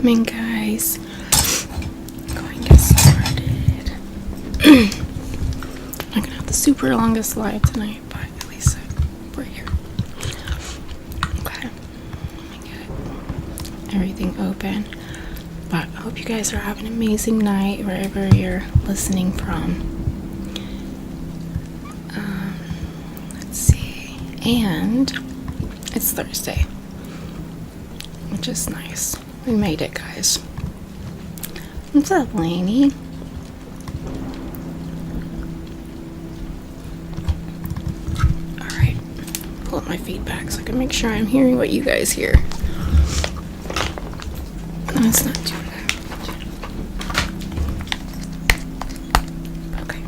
Welcome in, guys. I'm going to get started. I'm not gonna have the super longest live tonight, but at least we're here. Okay, let me get everything open. But I hope you guys are having an amazing night wherever you're listening from. Let's see. And it's Thursday, which is nice. We made it, guys. What's up, Lainey? Alright. Pull up my feedback so I can make sure I'm hearing what you guys hear. No, it's not too bad. Okay.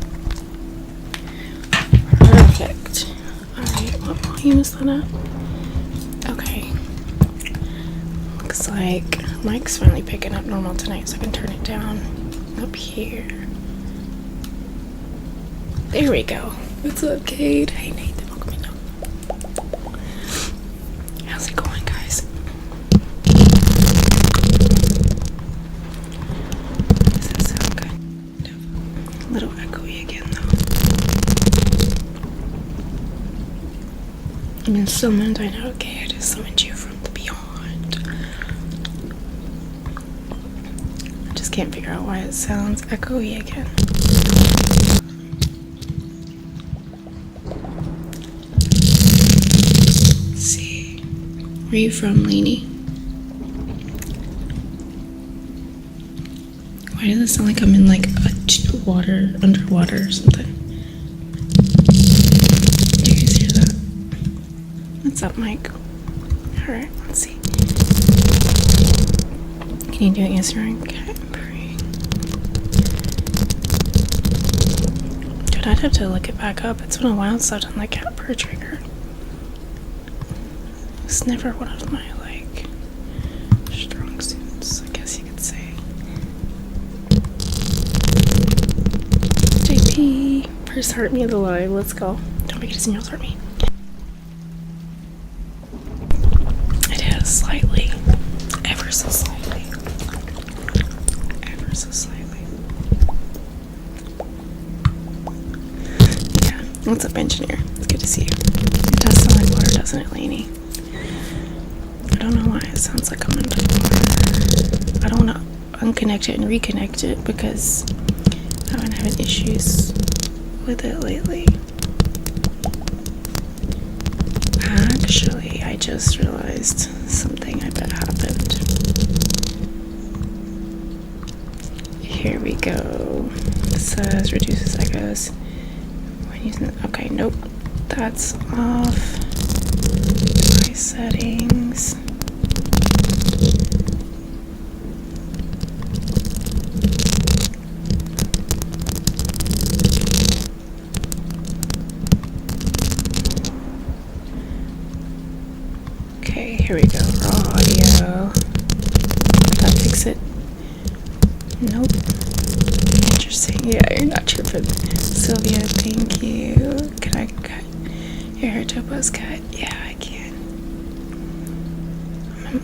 Perfect. Alright, what volume is that at? Okay. Looks like mic's finally picking up normal tonight, so I can turn it down up here. There we go. What's up, Cade? Hey, Nathan. Welcome in. How's it going, guys? Does that sound good? A little echoey again, though. I've been summoned. I know, okay, I just summoned you from the beyond. Can't figure out why it sounds echoey again. Let's see. Where are you from, Lainey? Why does it sound like I'm in like underwater or something? Do you guys hear that? What's up, Mike? Alright, let's see. Can you do it answering? Okay. I'd have to look it back up. It's been a while since I've done the cat purr trigger. It's never one of my, like, strong suits, I guess you could say. JP, first heart me of the live. Let's go. Don't forget to send yours heart me. It is slightly, ever so slightly. Ever so slightly. What's up, engineer? It's good to see you. It does sound like water, doesn't it, Lainey? I don't know why it sounds like I'm underwater. I don't want to unconnect it and reconnect it because I've been having issues with it lately. Actually, I just realized something I bet happened. Here we go. It says reduces echoes. Okay, nope, that's off. Device settings. Okay, here we go. Raw audio. Did that fix it? Nope. Interesting. Yeah, you're not tripping. Sylvia, thank you. Can I cut your hair to a buzz cut? Yeah, I can.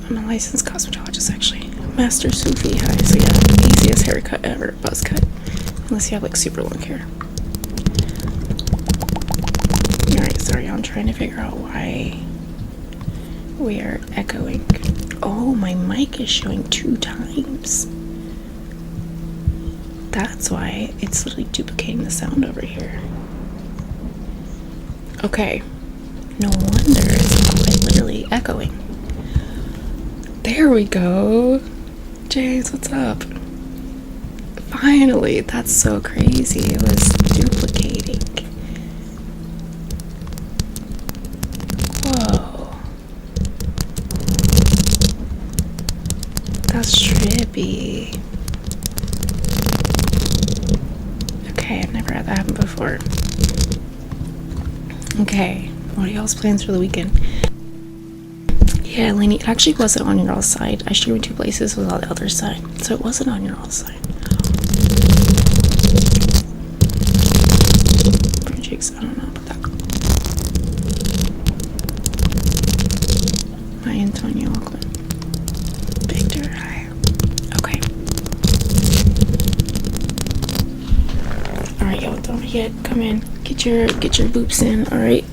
I'm a licensed cosmetologist, actually. Master Sufi. Hi. So yeah, easiest haircut ever, buzz cut. Unless you have like super long hair. Alright, sorry, I'm trying to figure out why we are echoing. Oh, my mic is showing 2 times. That's why it's literally duplicating the sound over here. Okay. No wonder it's quite literally echoing. There we go. James, what's up? Finally, that's so crazy. It was duplicating. Whoa. That's trippy. I've never had that happen before. Okay, what are y'all's plans for the weekend? Yeah, Lainey, it actually wasn't on your all's side. I streamed 2 places with on the other side, so it wasn't on your all's side. Jigs, I don't know about that. Hi, Antonio, welcome. Victor, hi. yet. Come in. Get your boops in, alright?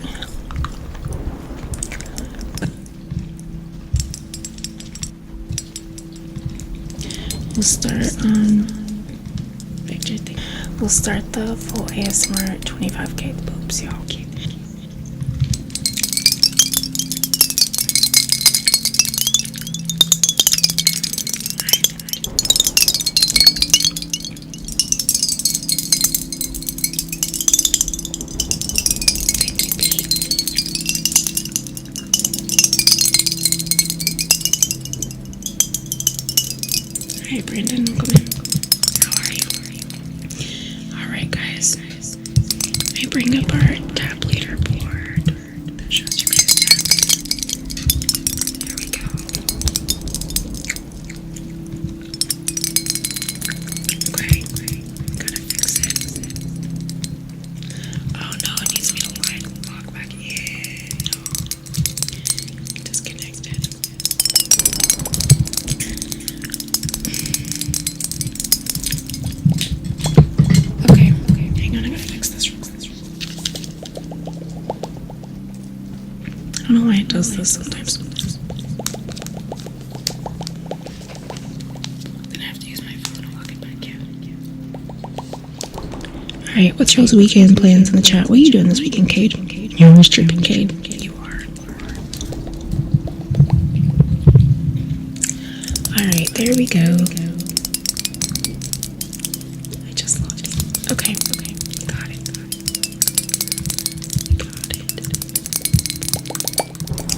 We'll start the full ASMR at 25k boops, y'all. Hey Brandon, welcome in. How are you? Alright guys, let me bring up our tab leaderboard that shows you guys tabs. There we go. Okay, gotta fix it. Oh no, it needs me to log back in. No. Disconnected. Okay, hang on, I gotta fix this real quick. I don't know why it does this sometimes. Then I have to use my phone to log it back in. Alright, what's y'all's weekend plans in the chat? What are you doing this weekend, Cade? You're always tripping, Cade. You are. Alright, there we go. I just logged in. Okay. Got it.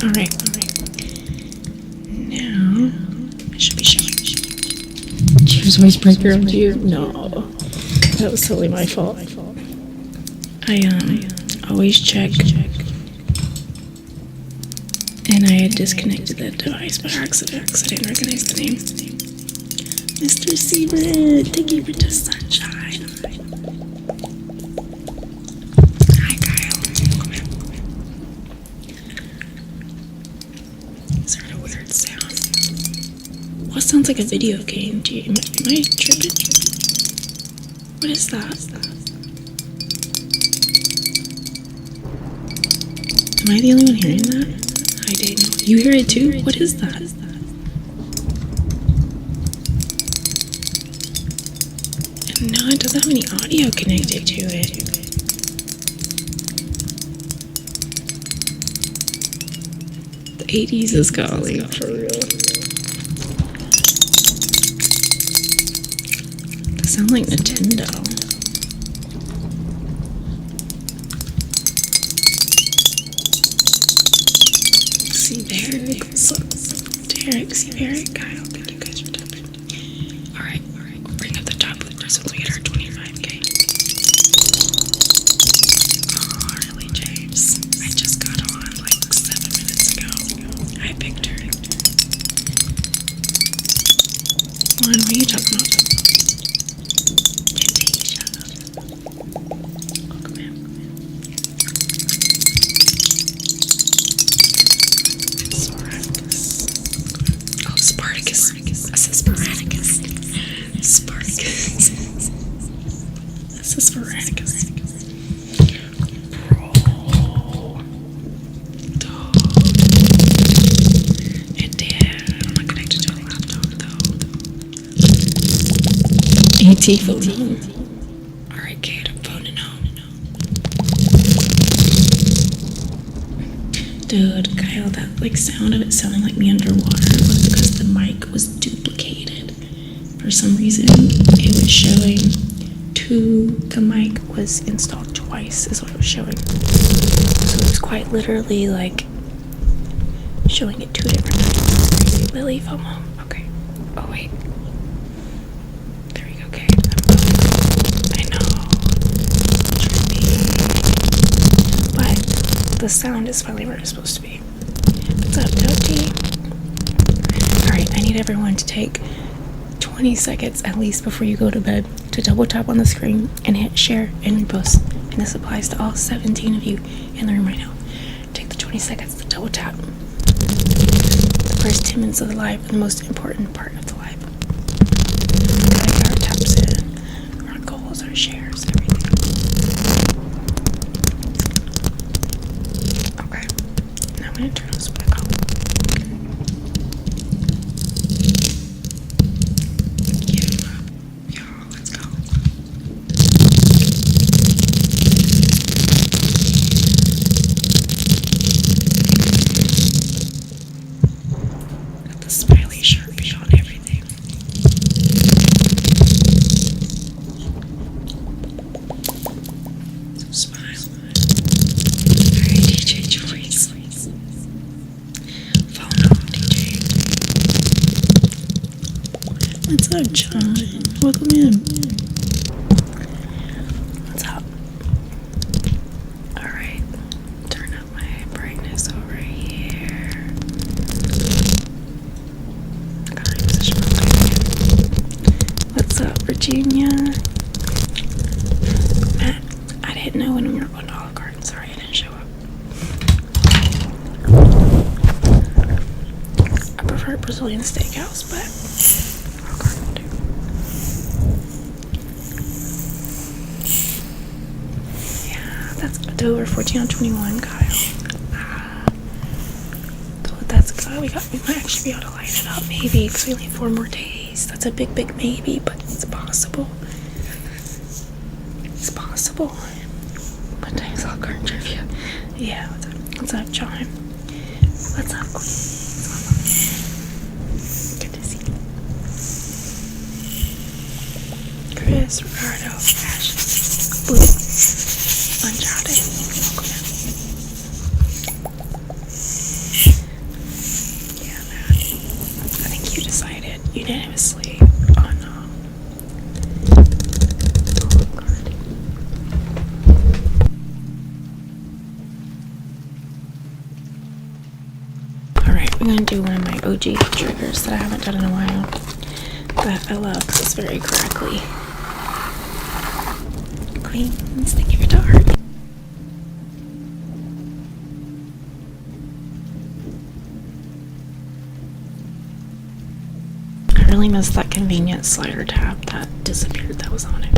Alright. Now, I should be showing. Cheers, icebreaker on you. No. That was totally my fault. I always check. And I had disconnected that device by accident because I didn't recognize the name. Mr. Seabird, thank you for the sunshine. Hi, Kyle. Come in. Is there a weird sound? What sounds like a video game? Am I tripping? What is that? Am I the only one hearing that? Hi, Daniel. You hear it too? What is that? No, it doesn't have any audio connected to it. The 80s is calling, for real. They sound like Nintendo. See Derek, Kyle, thank you guys for tapping. Alright, we'll bring up the top bloopers once we get our 25k. Oh, really, James? I just got on like 7 minutes ago. I picked her. What are you talking about? Shut up. Welcome in. Spartacus. I said Spartacus. Spartacus. That's a Spartacus. Bro. Dog. It did. I'm not connected to a laptop though. AT phone home. Alright, Kate, I'm phoning home. Dude, Kyle, that sound of it sounding like me underwater was because the mic was duplicated. For some reason, it was showing the mic was installed twice is what it was showing. So it was quite literally showing it 2 different times. Lily, phone home. Okay. Oh wait. There we go, Kate. I know. Trippy. But the sound is finally where it's supposed to be. What's up, Dopey? Alright, I need everyone to take 20 seconds at least before you go to bed to double tap on the screen and hit share and repost. And this applies to all 17 of you in the room right now. Take the 20 seconds to double tap. The first 10 minutes of the live are the most important part of the live. Like our taps in, our goals, our shares, everything. gonna turn this back on. Give it up. Y'all, let's go. Got the smiley Sharpie on everything. So smile. Alright, DJ Joyce. Phone off, DJ. What's up, John? Welcome in. What's up? Alright. Turn up my brightness over here. I got my position real quick. What's up, Virginia? Matt, I didn't know when we were going to Olive Garden. Sorry, I didn't show up. I prefer Brazilian steakhouse, but Olive Garden will do. Yeah, that's over 14 on 21, Kyle. So that's good. We might actually be able to light it up, maybe, because we only have 4 more days. That's a big, big maybe, but it's possible. It's possible. What time is Olive Garden trivia? Yeah, what's up, John? What's up, Queen? Good to see you. Chris, Ricardo, Ash, Blue, Uncharted, welcome in. Yeah, man. I think you decided unanimously on Olive Garden. Alright, we're gonna do one of my OG triggers that I haven't done in a while. That I love because it's very crackly. Queens, thank you for the heart. I really missed that convenient slider tab that disappeared that was on it.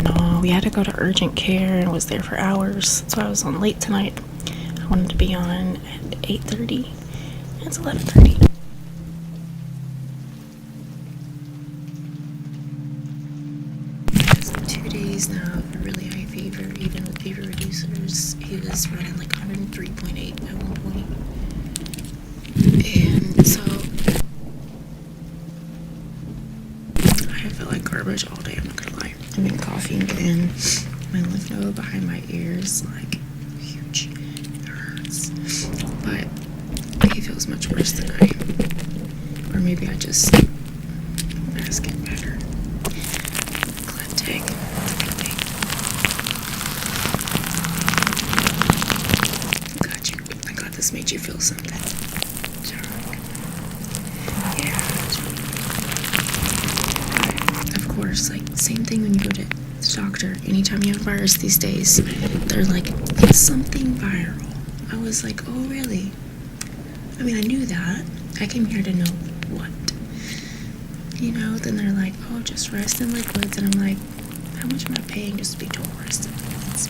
No, we had to go to urgent care and was there for hours. That's why I was on late tonight. I wanted to be on at 8:30. It's 11:30. It's 2 days now of a really high fever, even with fever reducers. He was running like 103.8 at one point. And so I felt like garbage all day, I'm not gonna lie. I've been coughing in my lymph node behind my ears, like huge. It hurts. But he feels much worse than I. Or maybe I just mask it better. Eclectic. Got you. I got this made you feel something. Yeah. Of course, like, same thing when you go to the doctor. Anytime you have a virus these days, they're like, it's something viral. I was like, oh, really? I mean, I knew that. I came here to know what. You know, then they're like, oh, just rest in liquids. And I'm like, how much am I paying just to be told rest in liquids?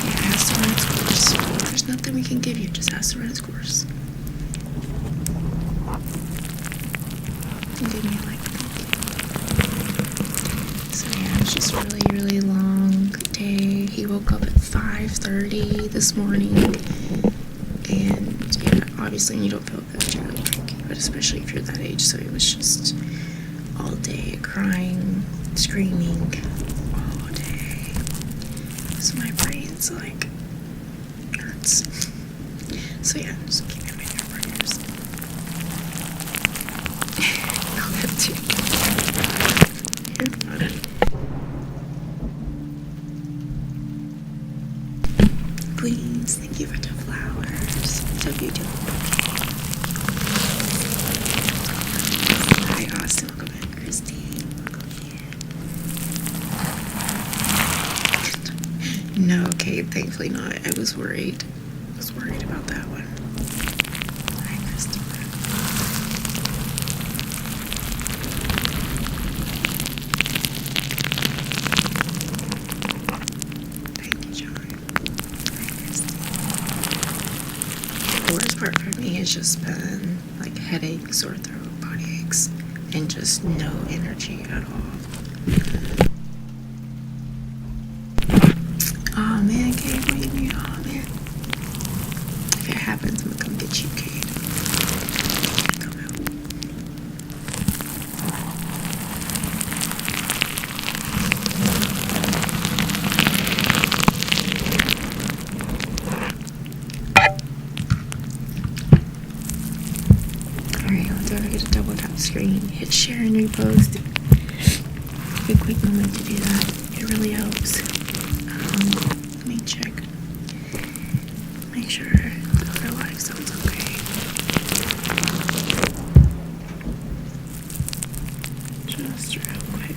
Yeah, it has to run its course. There's nothing we can give you. It just has to run its course. And give me a like. So yeah, it was just a really, really long day. He woke up at 5:30 this morning. And yeah, obviously you don't feel good, you're like, but especially if you're that age. So it was just all day crying, screaming, all day. So my brain's like hurts. So yeah, just keep it in your prayers. I'll have to. You're fine. Please, thank you for the flowers. Love you too. Hi, Austin. Welcome in. Christine. Welcome in. No, Kate. Thankfully not. I was worried. I was worried about that one. Hi, Christopher. has just been like headache, sore throat, body aches, and just no energy at all. Oh man, Kate, leave me. Oh man. If it happens, I'm gonna come get you, Kate. Come out. Alright, don't forget to double tap screen, hit share and repost. Take a quick moment to do that. It really helps. Let me check. Make sure the other live sounds okay. Just real quick.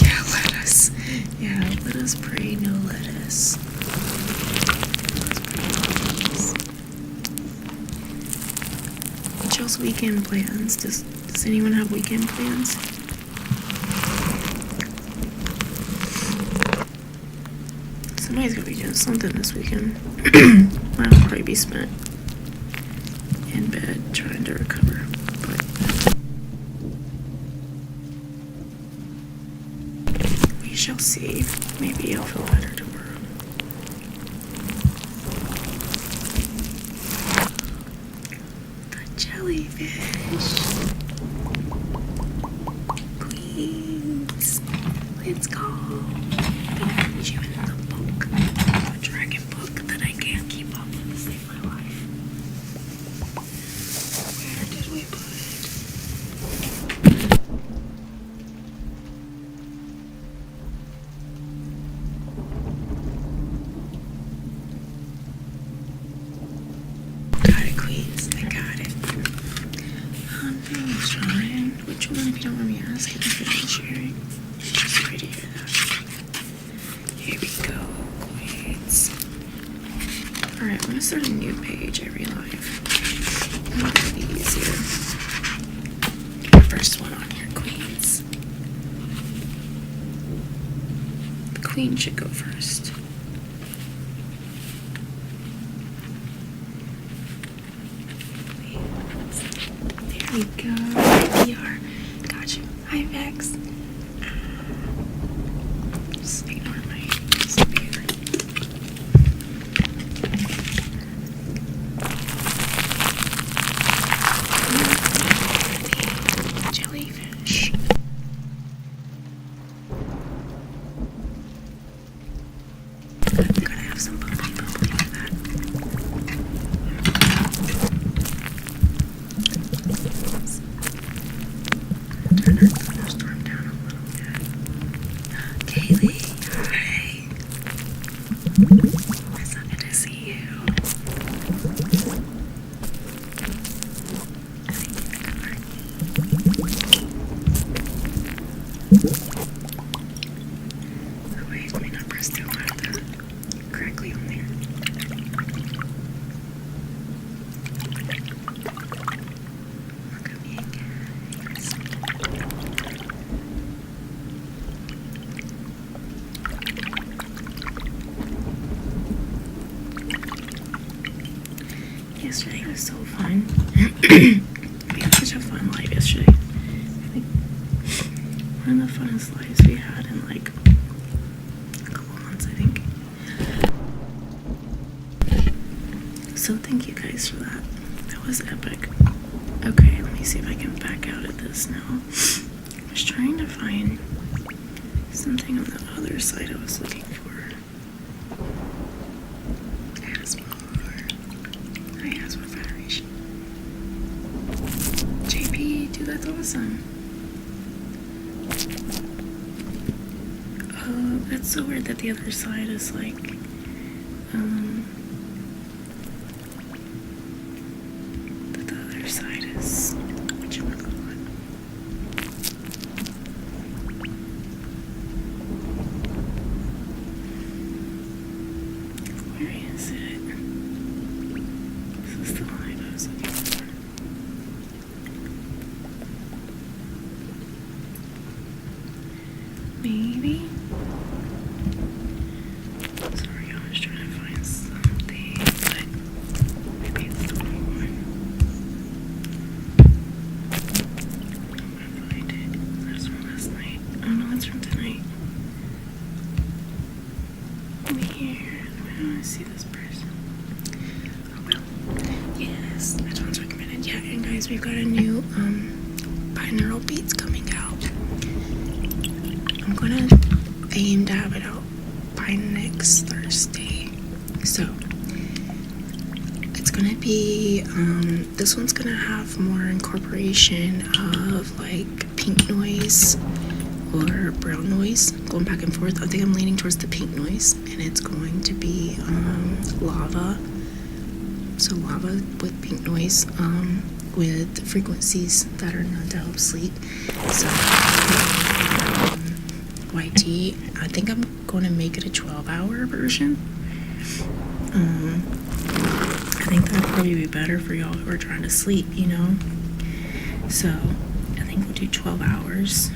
Yeah, lettuce. Yeah, let us pray, no lettuce. What's y'all's weekend plans? Does anyone have weekend plans? Somebody's gonna be doing something this weekend. Mine will probably be spent in bed trying to recover. But we shall see. Maybe I'll feel better tomorrow. The jellyfish. Queens. Let's go. You in the book. The dragon book that I can't keep up with to save my life. Where did we put it? Got it, Queens. I got it. I'm trying. Which one, if you don't mind me asking, if you're not sharing? Just right here, though. Here we go, Queens. Alright, I'm gonna start a new page every live. That'll be easier. First one on here, Queens. The Queen should go first. There we go. PR. Got you. Hi, Vex. Just ignore my speaker. Jellyfish. I'm gonna have some bubbly with that. Turn our thunderstorm down a little bit. Kaylee, hi. It's so good to see you. Oh wait, let me not press too hard the crackly on there. Look at me again. You're sweet. Yesterday was so fun. We had such a fun live yesterday. I think one of the funnest lives we had in like a couple months, I think. So thank you guys for that. That was epic. Okay, let me see if I can back out of this now. I was trying to find something on the other side I was looking for. Asthma Federation. JP, dude, that's awesome. Oh, that's so weird that the other side is like, that the other side is, whatchamacallit. Where is it? This is the line I was looking for. Maybe? Sorry, I was trying to find something, but photos from tonight. Let me hear. I want to see this person. Oh well. Yes, headphones recommended. Yeah, and guys, we've got a new binaural beats coming out. I'm gonna aim to have it out by next Thursday. So it's gonna be this one's gonna have more incorporation of like pink noise or brown noise, going back and forth. I think I'm leaning towards the pink noise, and it's going to be lava. So lava with pink noise, with frequencies that are known to help sleep. So white tea. I think I'm going to make it a 12-hour version. I think that'd probably be better for y'all who are trying to sleep, you know. So I think we'll do 12 hours.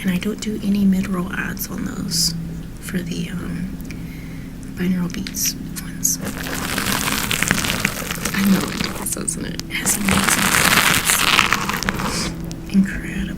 And I don't do any mid-roll ads on those for the binaural beats ones. I know it does, doesn't it? It has amazing sounds. Incredible.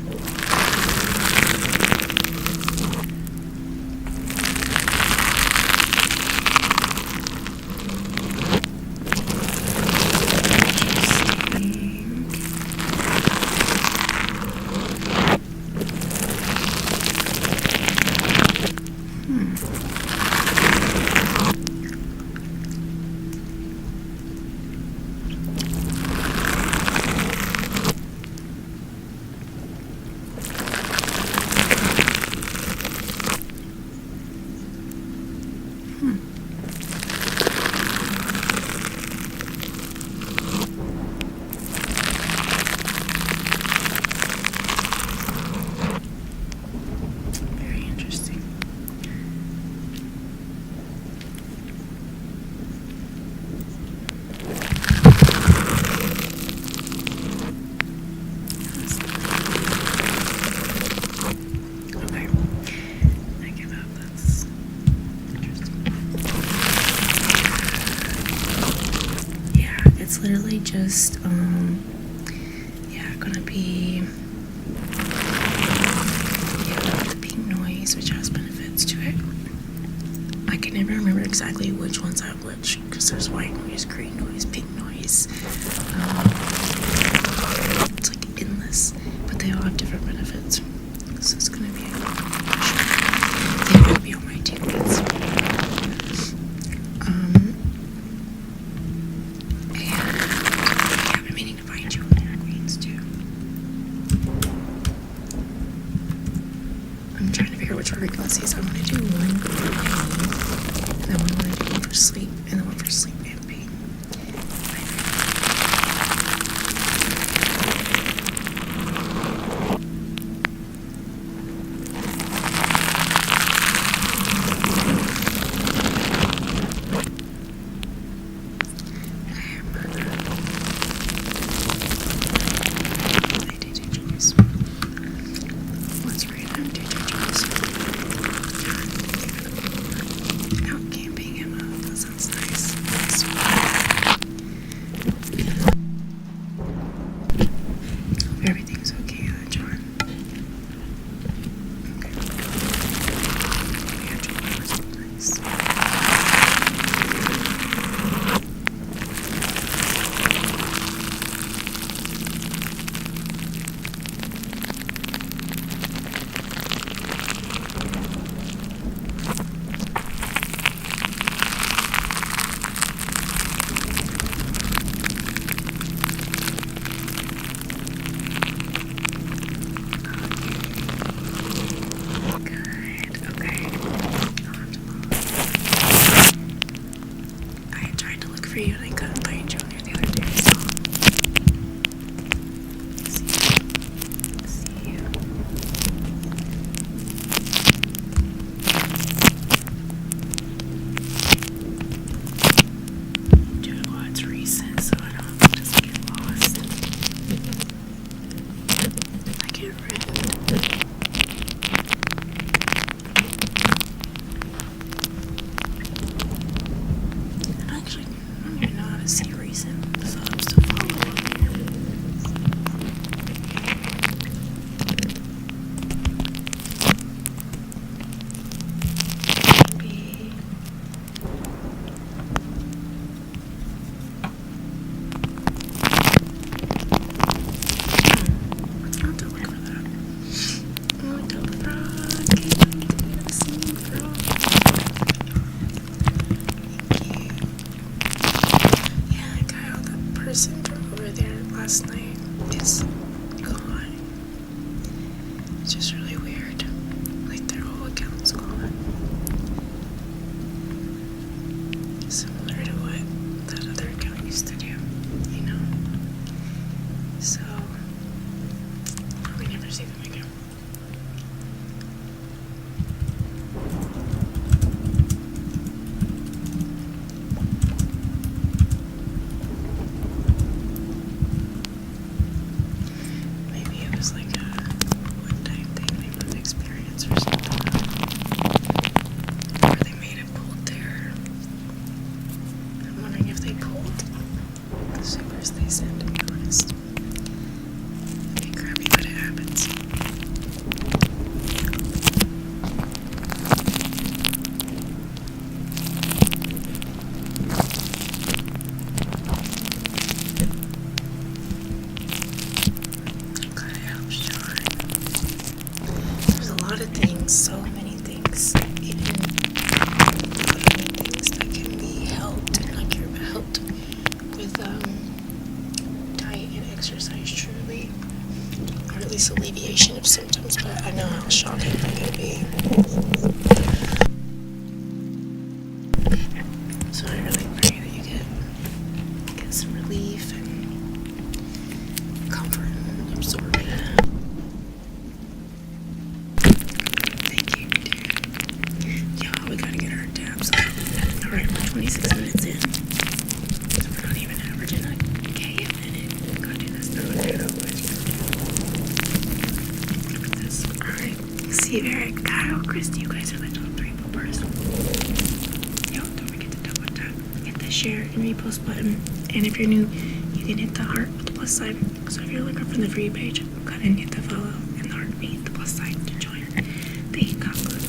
It's literally just gonna be the pink noise, which has benefits to it. I can never remember exactly which ones have which, because there's white noise, green noise, pink noise. It's like endless, but they all have different benefits. So it's gonna be they will be on my team beats. Which frequencies I want to do. One for pain, and then one to do one for sleep, and then one for sleep and pain. Out camping, Emma. That sounds nice. It's just really weird. Like their whole account's gone. Similar to what that other account used to do, you know? So, we never see them again. Maybe it was like a one-time thing, they both experienced or something. Or they made it pulled there. I'm wondering if they pulled the supers they send, to be honest. It'd be crappy, but it happens. God help Sean. There's a lot of things, so many things, even things that can be helped and not care about helped with diet and exercise truly, or at least alleviation of symptoms, but I know how shocking that can be. So I really pray that you get some relief and comfort and absorb it. Thank you, dude. Y'all, we gotta get our tabs up. Alright, we're 26 minutes in. So we're not even averaging a K a minute. Gotta do this now. Look at this. Alright. Steve, Eric, Kyle, Christy, you guys are the top 3 poopers. Yo, don't forget to double tap. Hit the share and repost button. And if you're new, you can hit the heart with the plus sign. So if you're looking from the free page, go ahead and hit the follow and the heartbeat, the plus sign to join the hangout group.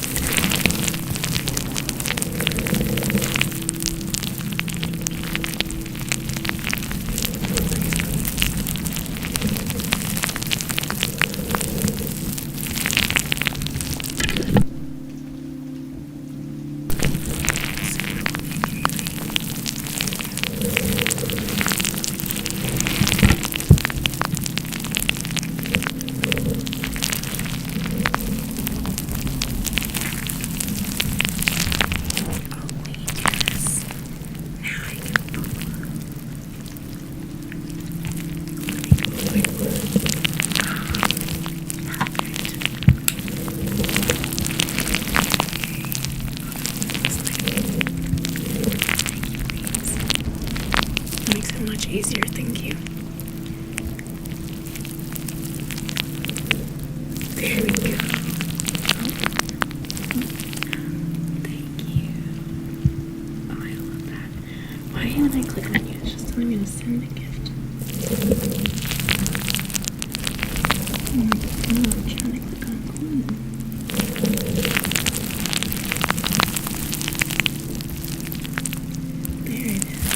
Makes it much easier, thank you. There we go. Thank you. Oh, I love that. Why when I click on you, it's just telling me to send a gift. I'm trying to click on coin. There it is.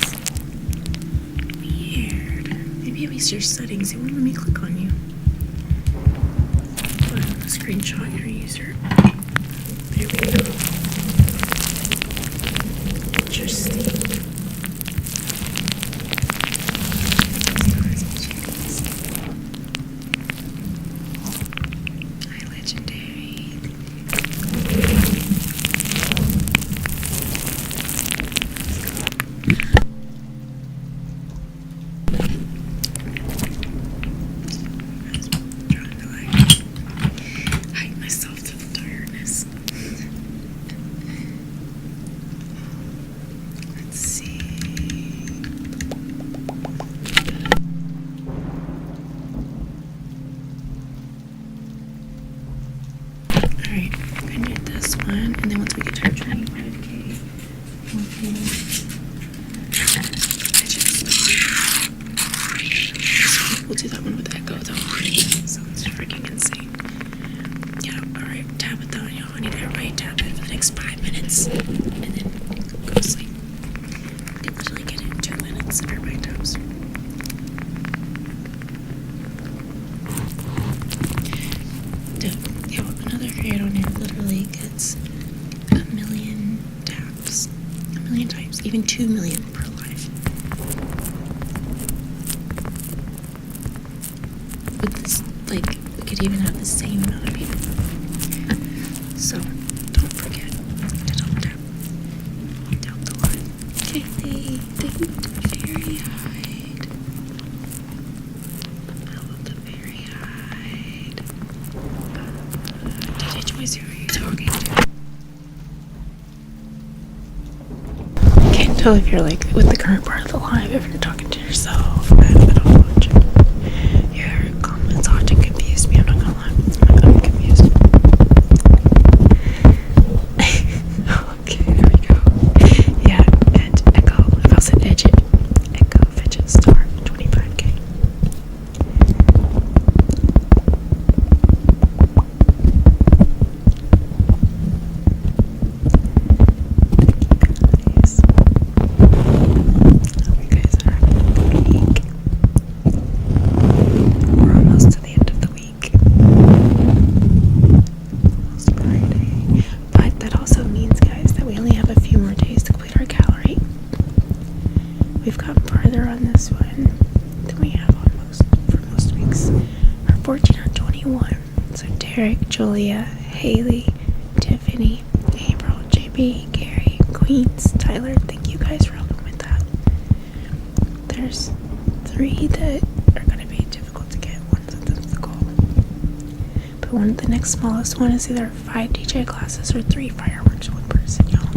Weird. Maybe it was your settings. It wouldn't let me click on you. Go ahead and screenshot your user. There we go. Interesting. Hi, legendary. Trying to hide myself through the tiredness. Let's see. Alright, I'm gonna do this one, and then once we get to our 25K, we'll do that one with echo though. Sounds freaking insane. Yeah, alright, tap it down, y'all. I need everybody to tap it for the next 5 minutes, and then go to sleep. You literally get it in 2 minutes if everybody taps. Dude, yo, another creator on here literally gets 1 million taps. 1 million times, even 2 million per live. With this, like, we could even have the same amount of people So don't forget to double tap the line. Okay, they very hide. The very hide. Did choice who are you talking to? Can't tell if you're like with the current part of the live, if you're talking to yourself. I don't watch. Your comments often confuse me. I'm not gonna lie. I'm confused. Okay, there we go. Yeah, and Echo. If I said edge it, Echo fidget star 25K. We've gotten farther on this one than we have on for most weeks. We're 14 on 21. So Derek, Julia, Haley, Tiffany, April, JB, Gary, Queens, Tyler, thank you guys for helping with that. There's 3 that are going to be difficult to get. One's of them's the goal. But the next smallest one is either 5 DJ classes or 3 fireworks, 1 person, y'all.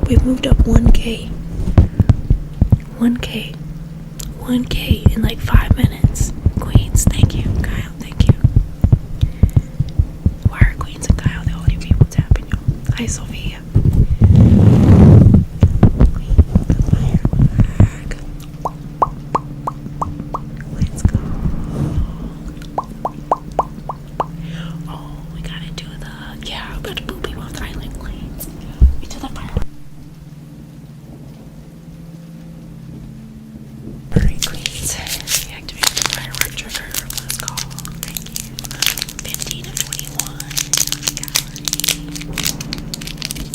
We've moved up 1K in like 5 minutes. Queens, thank you. Kyle, thank you. Why are Queens and Kyle the only people tapping, y'all? Hi, Sophia. Queens, firework. Let's go. Oh, we gotta do yeah, we gotta boot people off the island, Queens. We do the firework. Alright, Queens. We activated the firework trigger. Let's go. Thank you. 15 of 21. Gallery.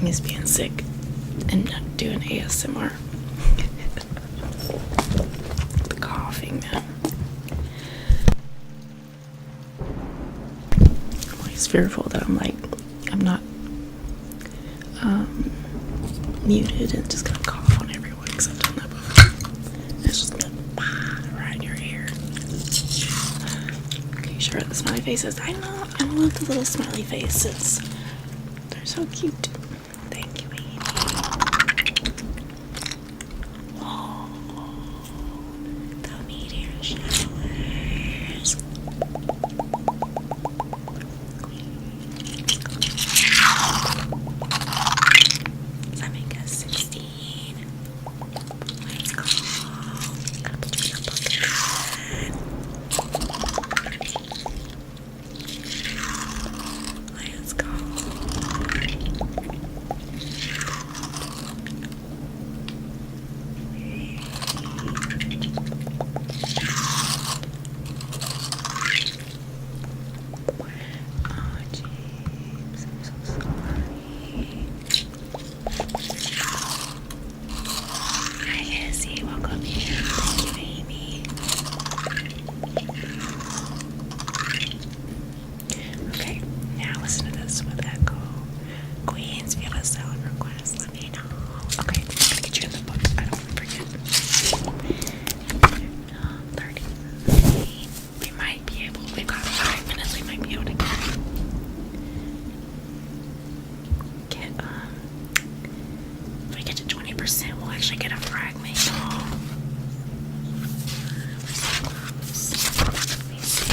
miss being sick and not doing ASMR. The coughing, man. I'm always fearful that I'm not muted and just gonna cough on everyone because I've done that before. It's just gonna right in your ear. Okay, sure, the smiley faces. I love the little smiley faces. They're so cute. Thank you, Amy. Oh, the meteor showers. Does that make us 16? Let's go. Gotta put you in the bucket. Let's go. Oh, James, I'm so sorry. Hi, Izzy. Welcome here. Thank you, Amy. Okay, now listen to this with echo. Queens, if you have a sound request, let me know. Okay, I'm gonna get you in the book. I don't want to forget. 30. We might be able, we've got 5 minutes, we might be able to get if we get to 20%, we'll actually get a fragment. We're so close. Let me see.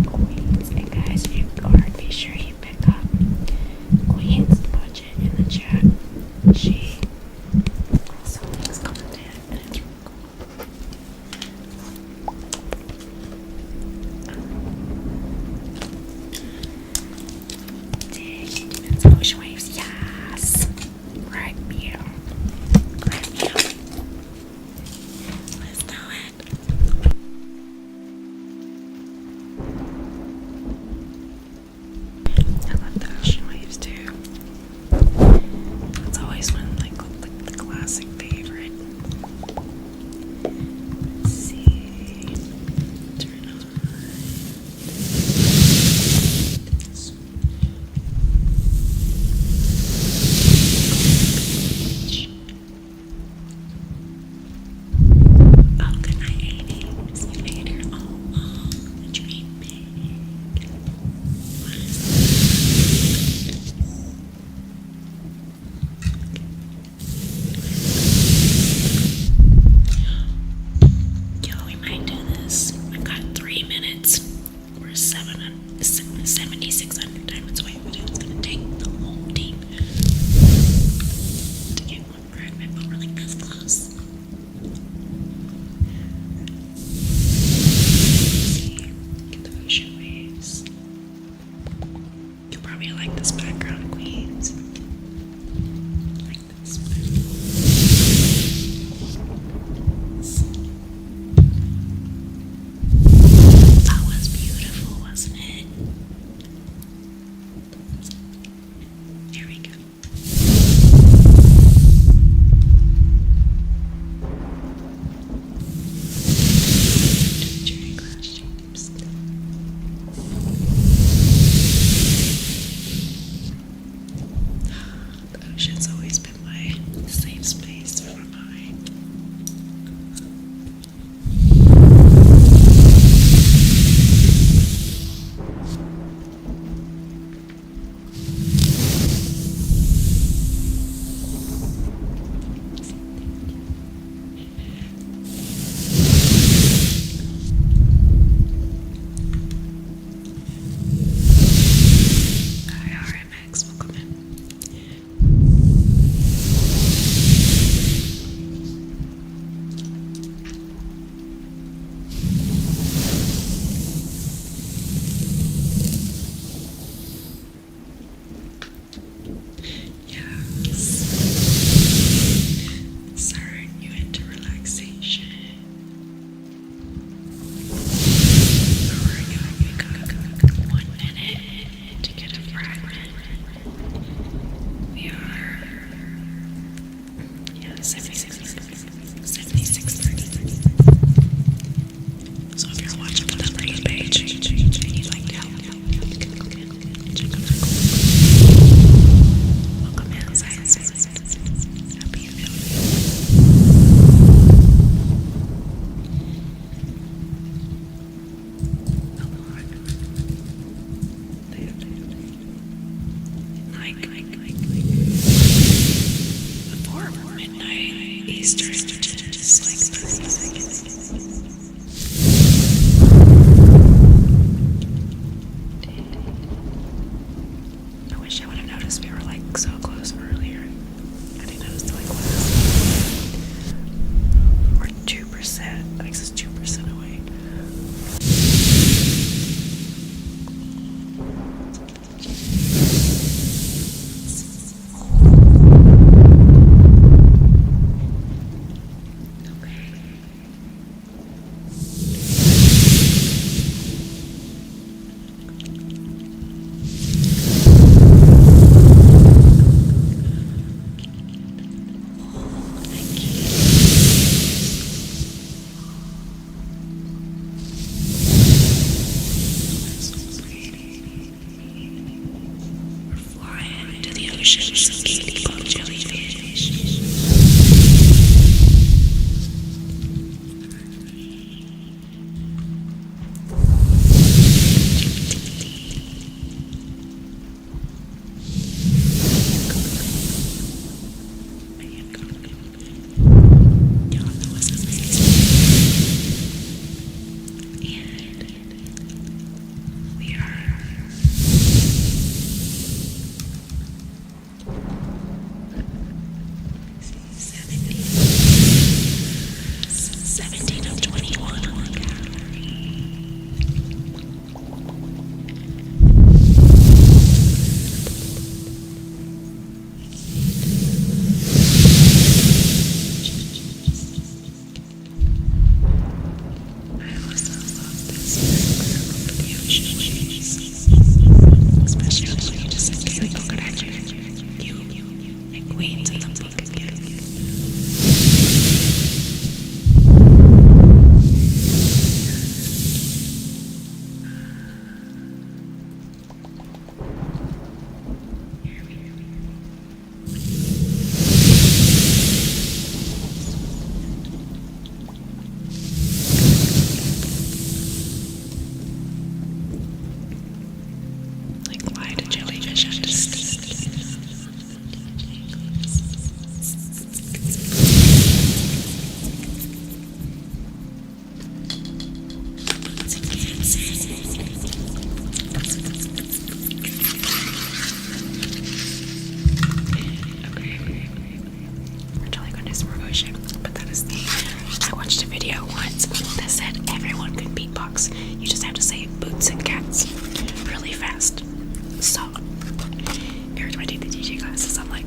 Queens. And guys, if you are, be sure you pick up Queen's budget in the chat. She also makes content and it's really cool. Demons, ocean waves, yes. Right, yeah. Right, yeah. Let's do it. I love the ocean waves too. It's always one like the classic favorite. Let's see. Turn on. Oh, good night, Amy. See you later. Oh, the dream big. What is that? Yo, we might do this. We've got 3 minutes. We're 7,600 diamonds away, but it's gonna take the whole team to get one fragment, but we're like this close. See, get the ocean waves. You probably like this background, Queens. Like this background. That was beautiful, wasn't it? Here we go. Cherry glass shapes. so close earlier. I didn't notice till like or 2%. Makes us 2% away. I watched a video once that said everyone can beatbox. You just have to say boots and cats really fast. So every time I take the DJ classes, I'm like,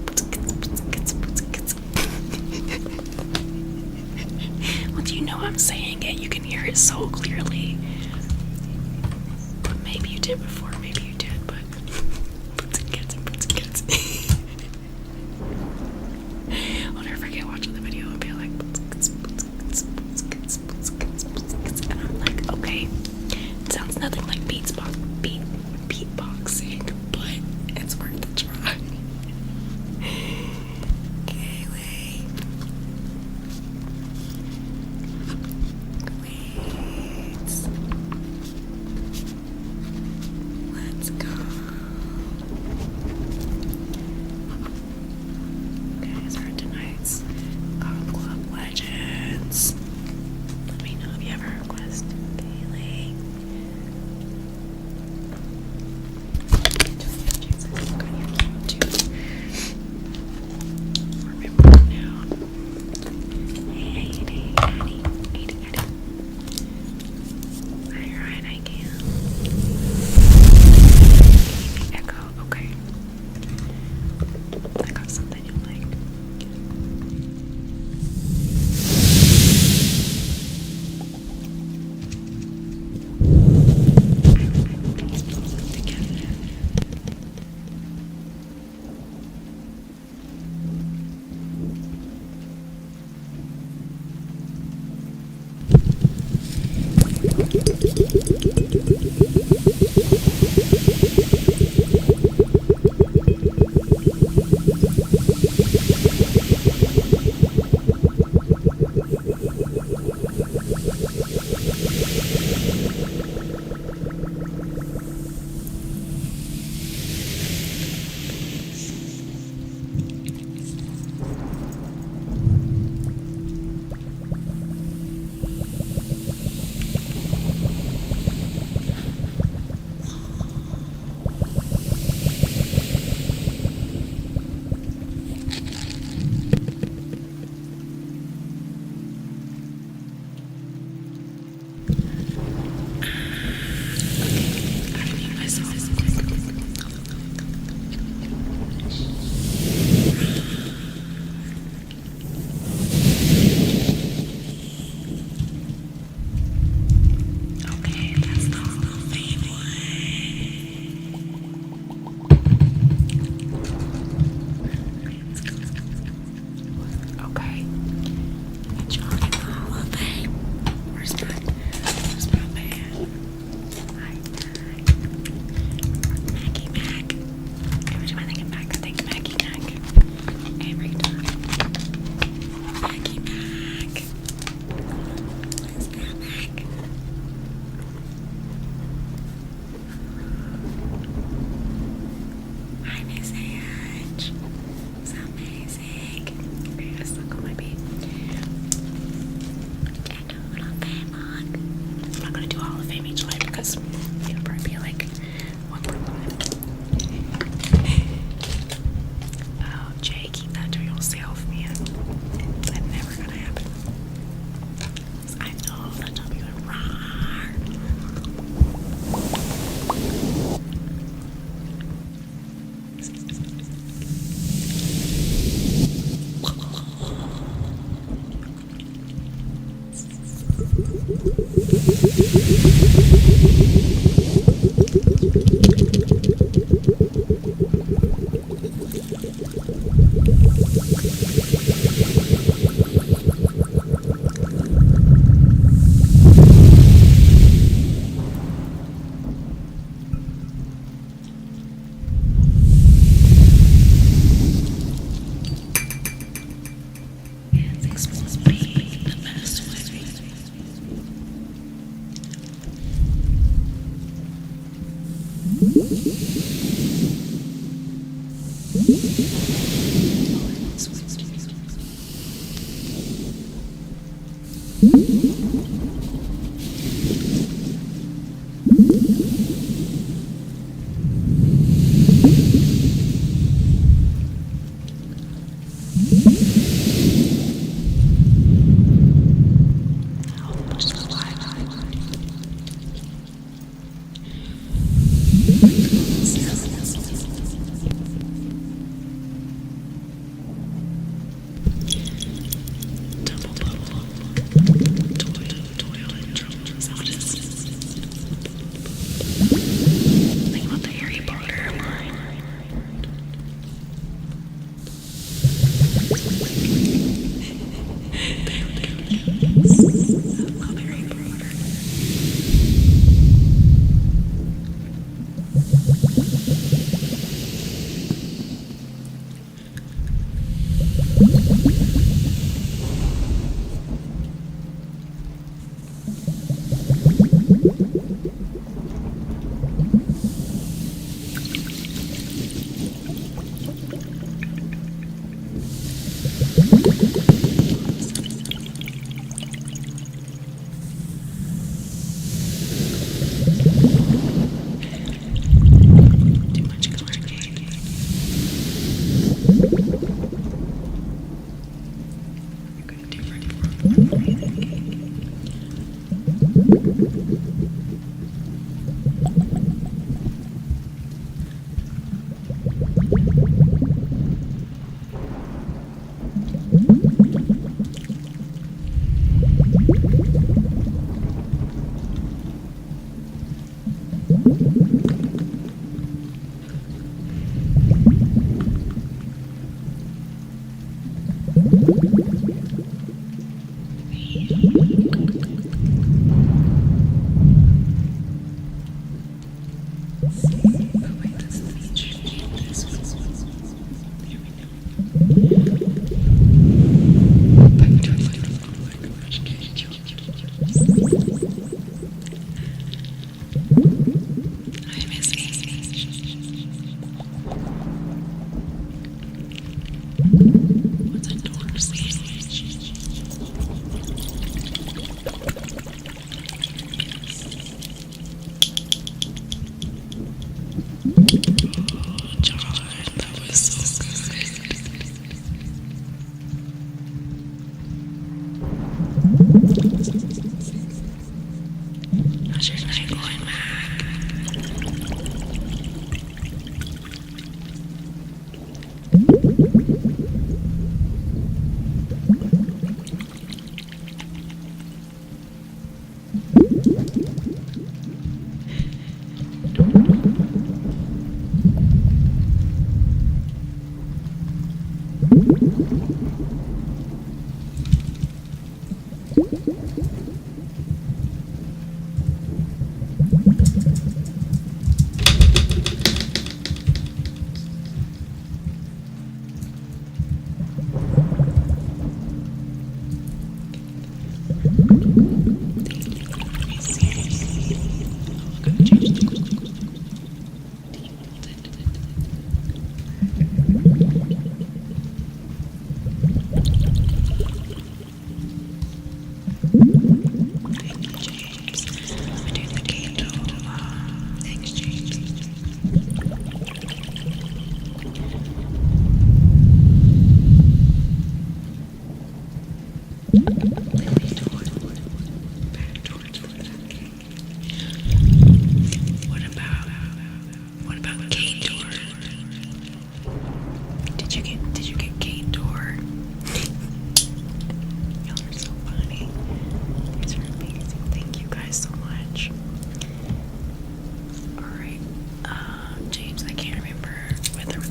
well, do you know I'm saying it? You can hear it so clearly. Maybe you did before, maybe you did, but boots and cats and boots and cats. I'll never forget watching the video and be like, and I'm like, okay, it sounds nothing like beatboxing, but it's worth a try. Okay, wait.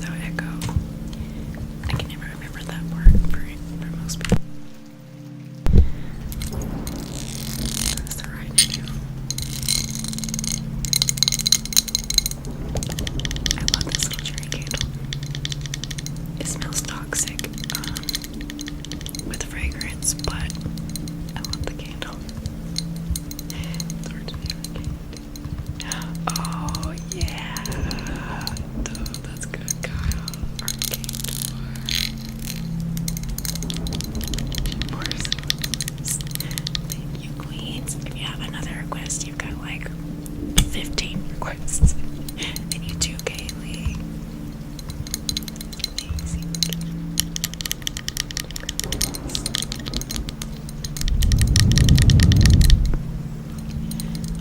without echo. I can never remember that part for most people. That's the right to do. I love this little cherry candle. It smells toxic with fragrance, but I love the candle. It's hard to navigate. Oh yeah, oh, that's good, Kyle. Arcade Thank you, Queens. If you have another request, you've got like 15 requests. And you too, Kaylee.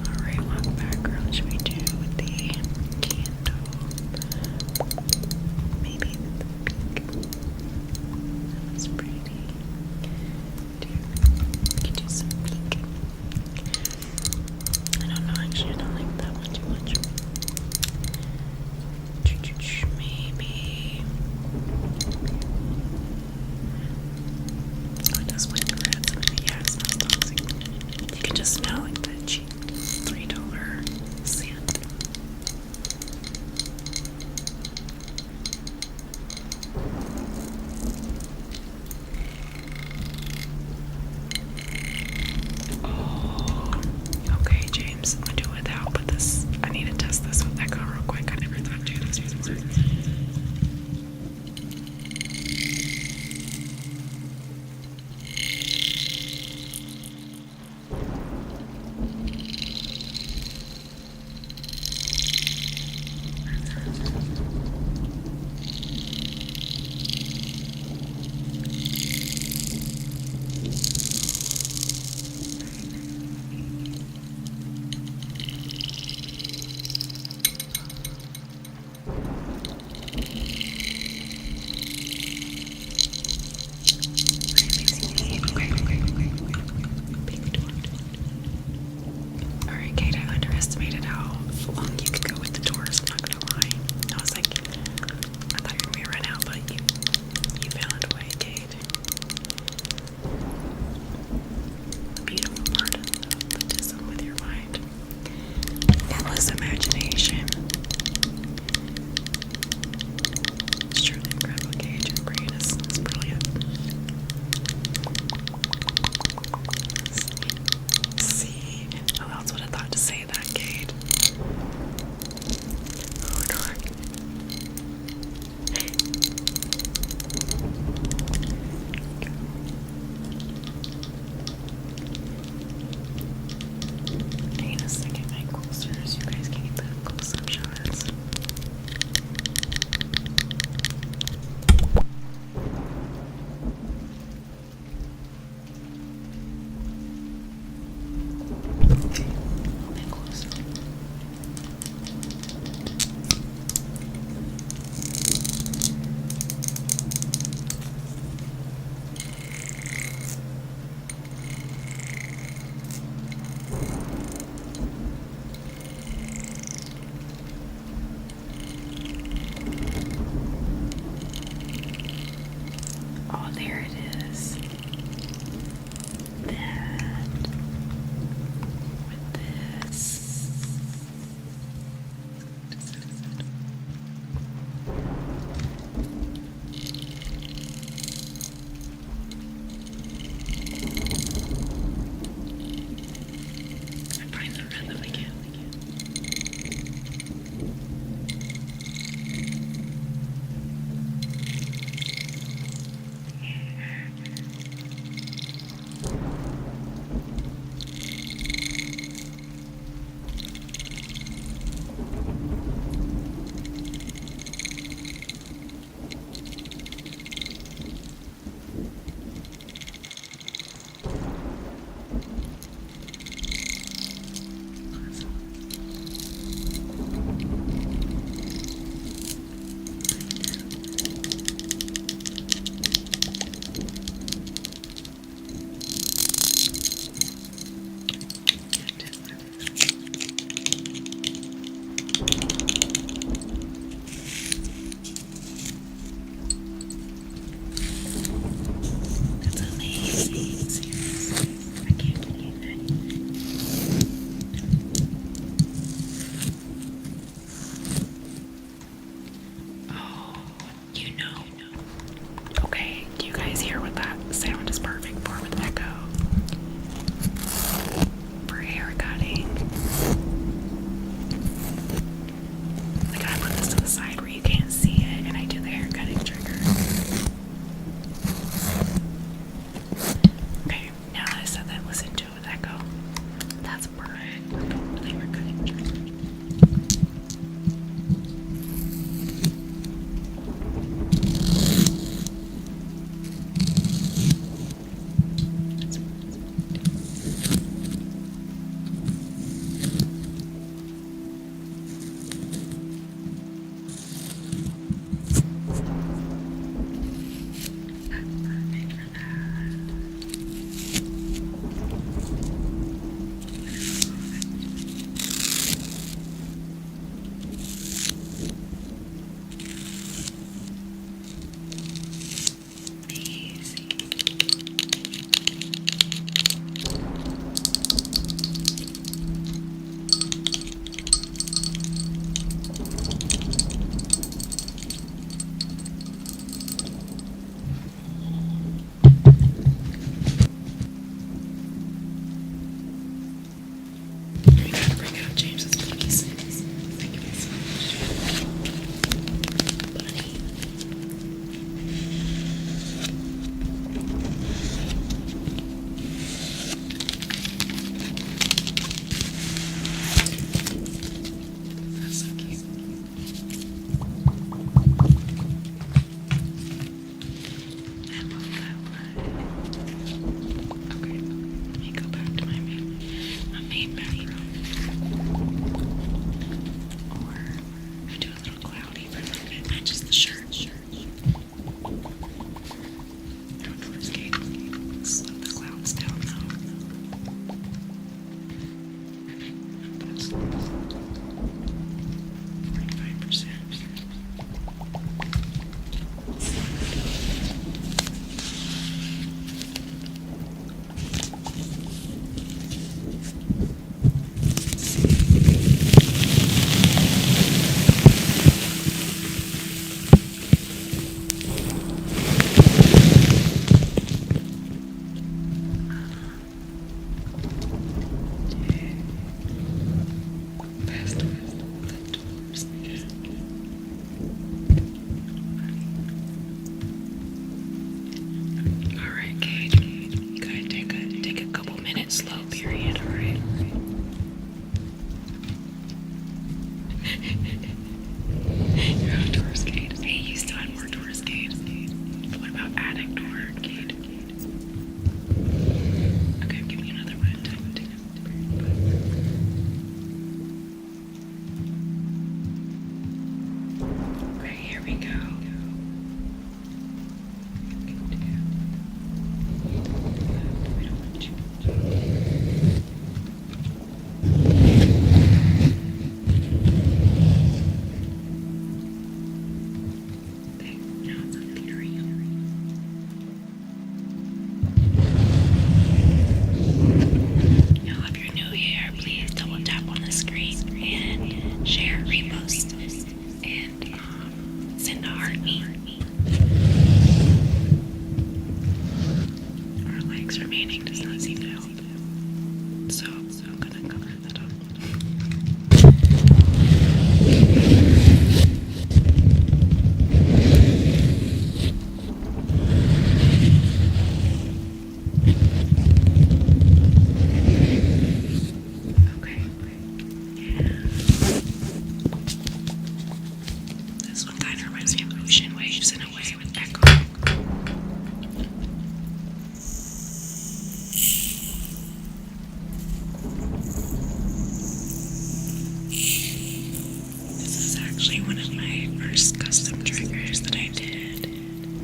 Alright, what background should we do with the candle? Maybe the pink. That's pretty. We could do some pink. I don't know, actually, I don't like that one too much. Maybe. Oh, it does like the red. So maybe, yeah, it smells toxic. You can just smell like the cheap $3 scent. Oh, okay, James. I'm gonna do it without, but this, I need to test this with Echo real quick. I never thought I'd do this. Alright, Kate, I underestimated how long you could go with the doors, I'm not gonna lie. I was like, I thought you were gonna run out, but you found a way, Kate. The beautiful part of the Buddhism with your mind. Endless imagination. heartbeat. Our legs remaining does not seem to help. So I'm gonna cover that up. Okay. This one kind of reminds me of ocean waves in a way with echo. This is actually one of my first custom triggers that I did.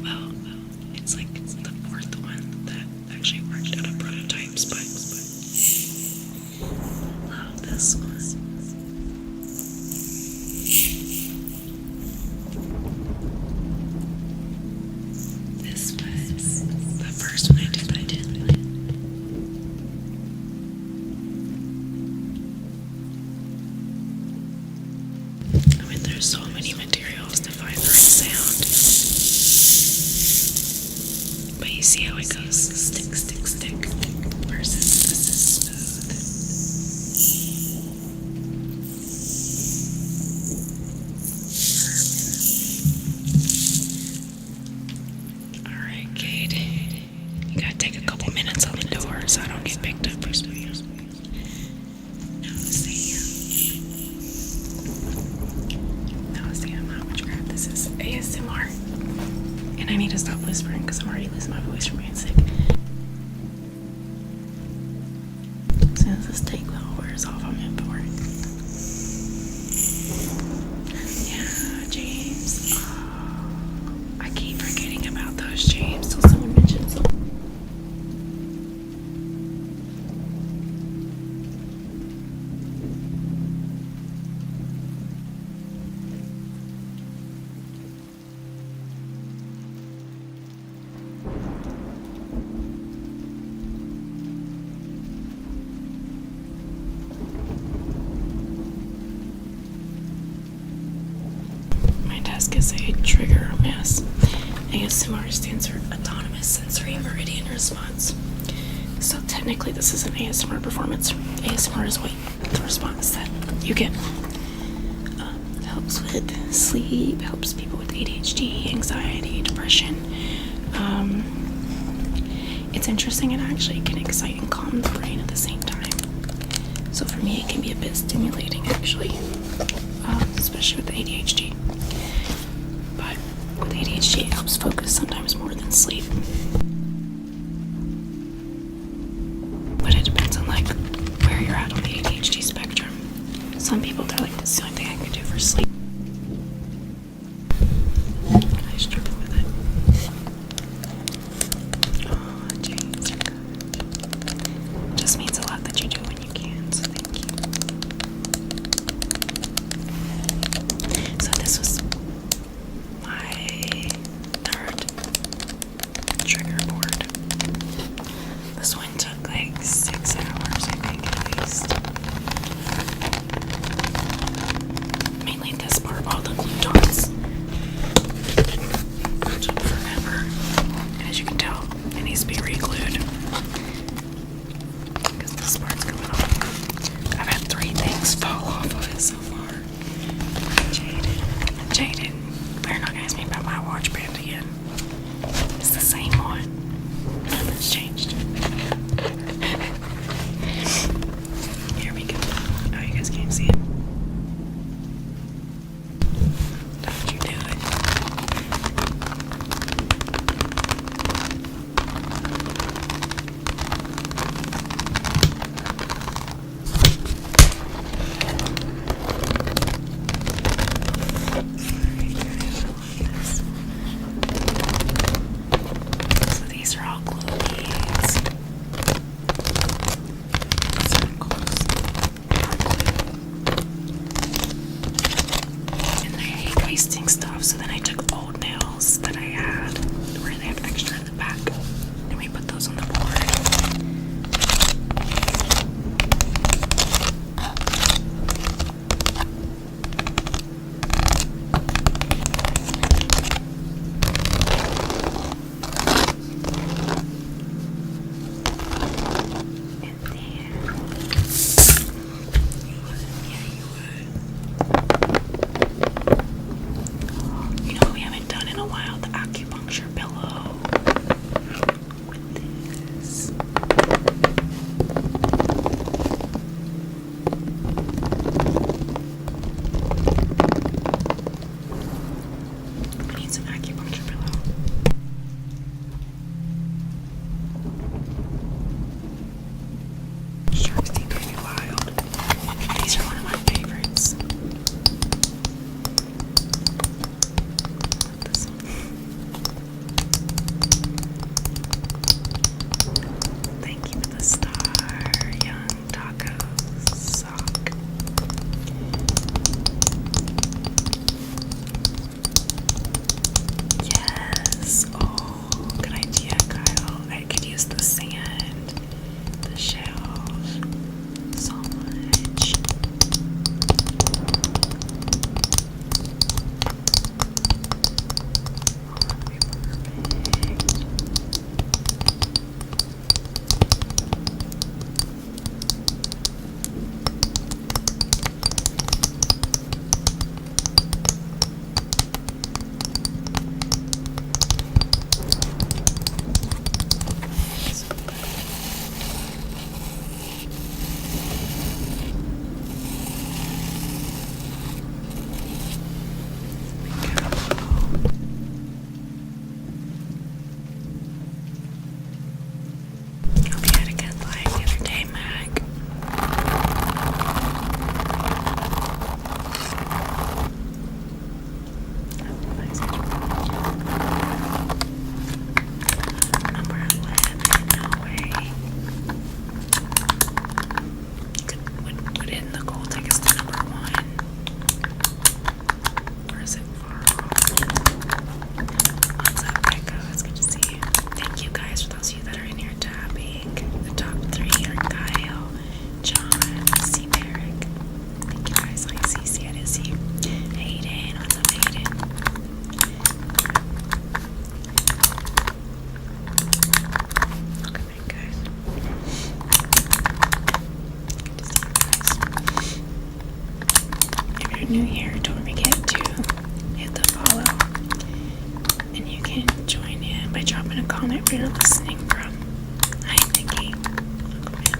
Well, it's the fourth one that actually worked out of prototypes, but I love this one. This was the first one I did that I did. I went through so many materials to find the right sound. But you see how it goes stick, stick, stick versus this is smooth. Alright, Kate. You gotta take a couple minutes on the door so I don't get picked up or something. Now, Sam, how much crap this is ASMR. And I need to stop whispering because I'm already losing my voice from being sick. As soon as this take wears off, I'm in for it. Yeah, James. Oh, I keep forgetting about those, James, till someone mentions them. My desk is a trigger mess. ASMR stands for Autonomous Sensory Meridian Response. So technically this is an ASMR performance. ASMR is the response that you get. Helps with sleep, helps people with ADHD, anxiety, depression. It's interesting, it actually can excite and calm the brain at the same time. So for me it can be a bit stimulating actually, especially with ADHD. But with ADHD it helps focus sometimes more than sleep. But it depends on like where you're at on the ADHD spectrum. Some people they're like, this is the only thing I can do for sleep. I struggle with it. Oh, James, you're good. It just means a lot that you do when you can, so thank you. So this was my third trigger board. This one took like 6 hours, I think, at least. Mainly this part, all the glue dots. It took forever. And as you can tell, it needs to be re-glued. Because this part's coming off. I've had 3 things fall off of it so far. Jaden, better not ask me about my watch band again. It's the same one. Nothing's changed. Here we go. Oh, you guys can't see it. Don't you do it. So these are all glue beads. It's an acupuncture pillow. Sharks Teeth Baby Wild. These are one of my favorites. This one. Thank you for the star, Young Tacos sock. Yes. Oh, good idea, Kyle. I could use the sand, the shells, so much. Oh, that'd be perfect. Hope you had a good life the other day, Mac. Number 11, no way. Would it in the goal take us to number 1? Or is it far off? What's up, Echo? It's good to see you. Thank you guys for those of you that are in here tapping. The top 3 are Kyle, John, C. Barrick. Thank you guys. Like CC, I didn't see you. Hayden, what's up, Hayden? Look at that, guys. Good to see you guys. If you're new here, don't forget to hit the follow. And you can join in by dropping a comment where you're listening from. Hi, Nikki. Welcome in.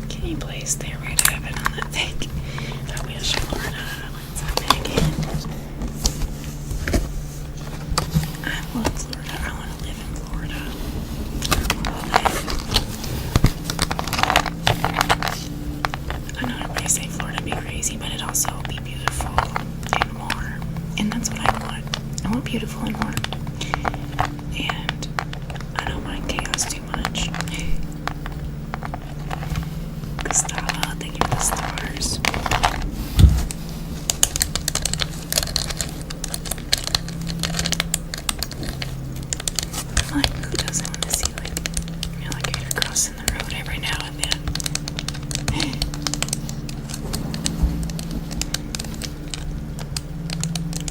Can you please stay right heaven on that thing? I wish Florida. What's up, Megan? I love Florida. I want to live in Florida. I know everybody say Florida be crazy, but it also be beautiful and warm. And that's what I want. I want beautiful and warm. And I don't mind chaos too much. Gustavo, thank you for the stars. Like, who doesn't want to see, like, an alligator crossing the road every now and then?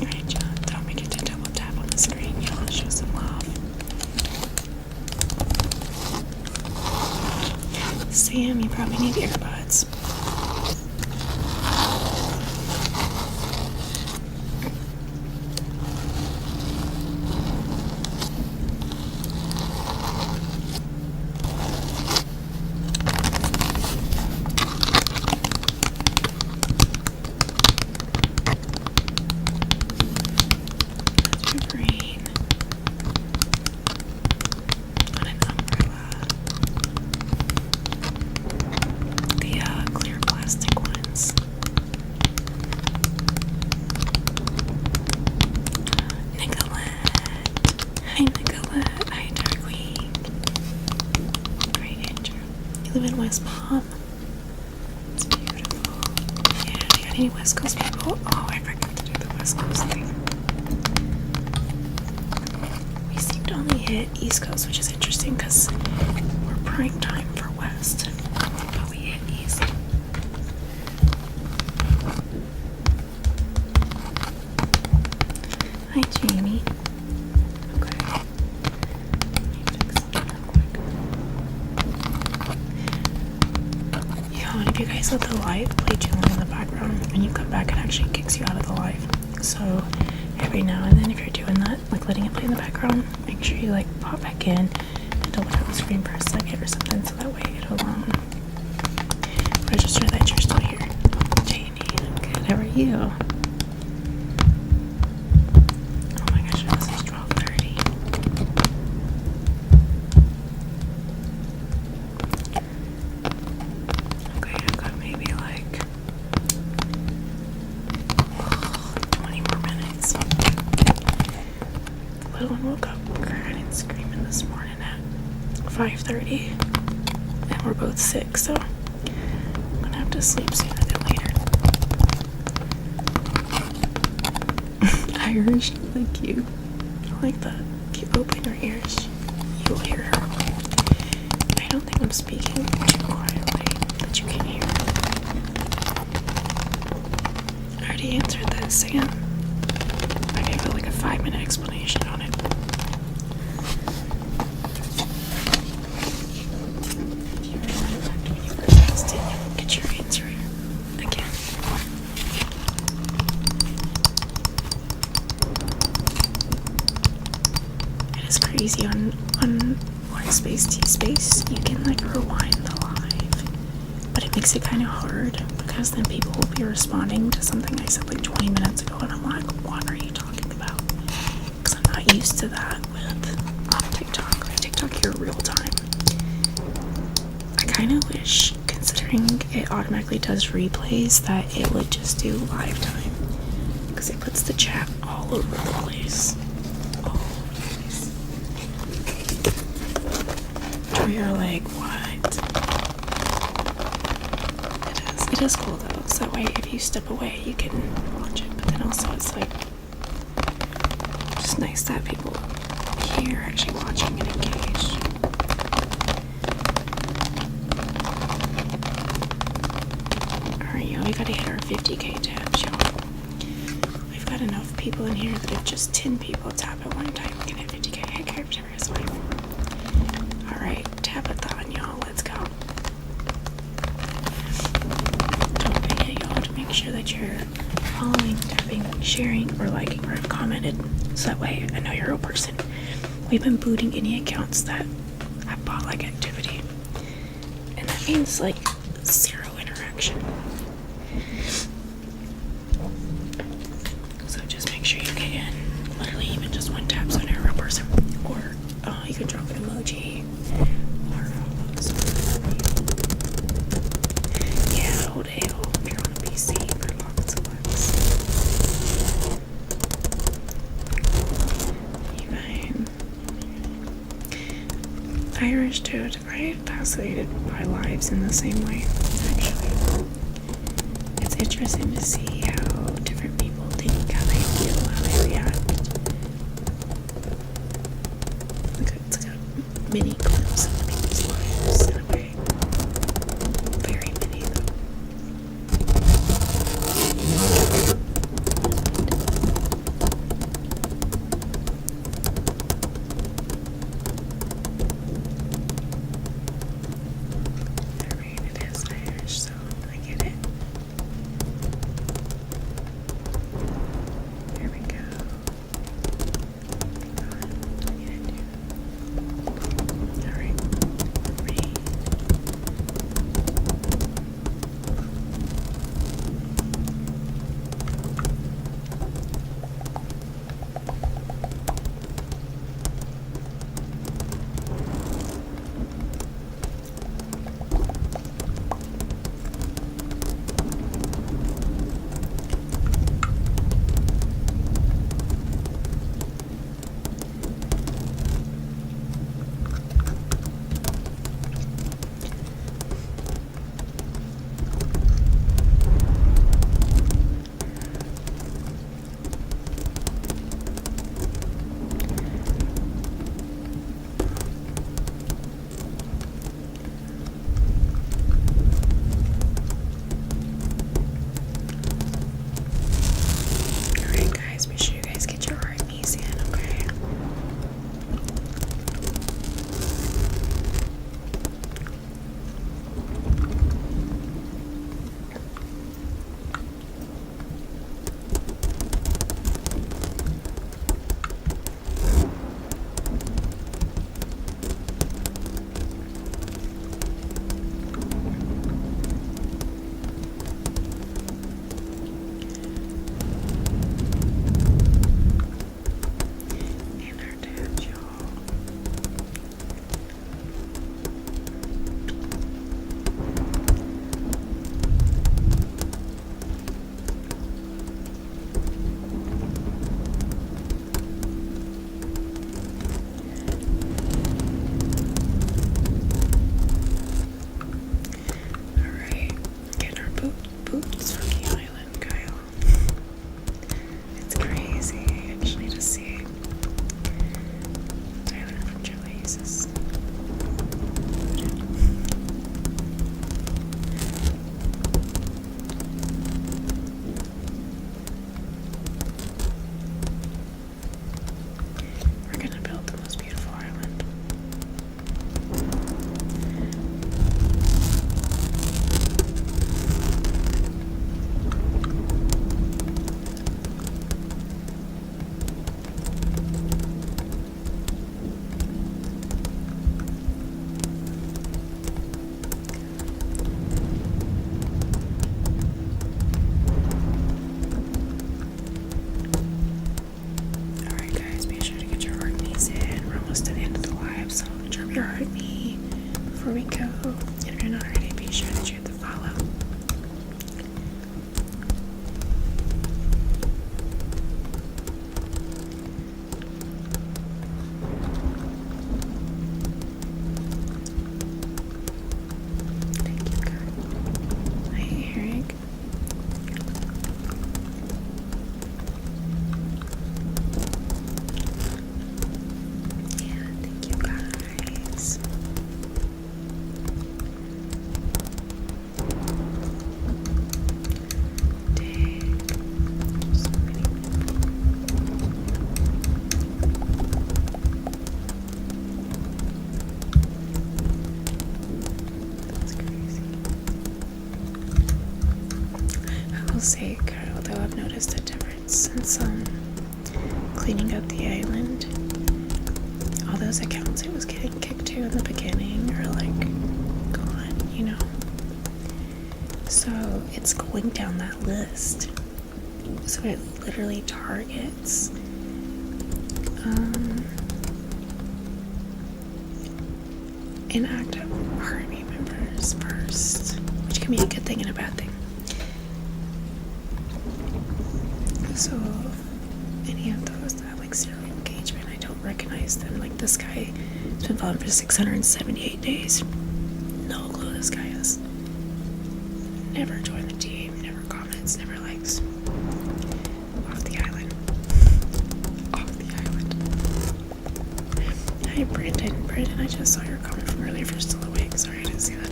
Alright, John, don't forget to double tap on the screen. You want to show some love. Sam, you probably need earbuds. Green on an umbrella. The clear plastic ones. Nicolette. Hi, Nicolette. Hi, Darkwing. Great intro. You live in West Palm. It's beautiful. Yeah, you got any West Coast people? Oh, I forgot to do the West Coast thing. We seem to only hit East Coast, which is interesting because we're prime time for West. But we hit East. Hi, Jamie. Okay. Let me fix something real quick. Yeah, and if you guys let the live live play too long in the background and you come back, it actually kicks you out of the live. So every now and then, if you're doing that, like letting it play in the background, make sure you like pop back in and don't look at the screen for a second or something, so that way it'll register that you're still here. Janie, good. How are you? Oh my gosh, this is 12:30. Okay, I've got maybe like 20 more minutes. The little one woke up crying and screaming this morning at 5:30, and we're both sick, so I'm gonna have to sleep sooner than later. Irish, like you. I like that. If you open your ears, you'll hear her. I don't think I'm speaking too quietly that you can hear. I already answered that, Sam. I gave it like a 5-minute explanation on it. If you remember when you first asked it, you will get your answer again. It is crazy on space T space, you can like rewind the live, but it makes it kind of hard because then people will be responding to something I said like 20 minutes ago, and I'm like, what are you talking about? Because I'm not used to that with TikTok. Like TikTok here real time. I kind of wish, considering it automatically does replays, that it would just do live time, because it puts the chat all over the place. You're like, what? It is cool though, so that way if you step away you can watch it, but then also it's like just nice that people here are actually watching and engaged. Alright, y'all, we gotta hit our 50k tabs, y'all. We've got enough people in here that if just 10 people tap at one time, we can hit 50k. Hey, whichever is fine. Alright, tapathon, y'all. Let's go. Don't forget, y'all, to make sure that you're following, tapping, sharing, or liking, or have commented, so that way I know you're a real person. We've been booting any accounts that have bot-like activity, and that means like 0 interaction. So just make sure you get in. Literally, even just one tap, so I know you're a real person. Or you can drop an emoji. Yeah, hold A if you're on a PC for lots of likes. You fine. Irish dude, I'm fascinated by lives in the same way, actually. It's interesting to see how different people think, how they feel, how they react. It's got mini clips of people's lives in a way. Very many, though. Alright, it is Irish, so I get it. There we go. boots from the island, Kyle. It's crazy, actually, to see. Island from Oasis. We're gonna build the most beautiful island. Alright guys, be sure to get your heart knees in. We're almost to the end of the live, so drop your heart knee before we go. And if you're not ready, be sure that you hit the follow. Thank you, God. Hi, Eric. Yeah, thank you, guys. Dang. So many people. That's crazy. I will say, Kyle, though, I've noticed a difference since cleaning up the island. All those accounts it was getting kicked to in the beginning are like gone, you know. So it's going down that list. So it literally targets inactive army members first, which can be a good thing and a bad thing. So any of those that have like zero engagement, I don't recognize them. Like this guy has been following for 678 days. No clue this guy is. Never joined the team, never comments, never likes. Off the island. Off the island. Hi Brandon. Brandon, I just saw your comment from earlier. If you're still awake, sorry I didn't see that.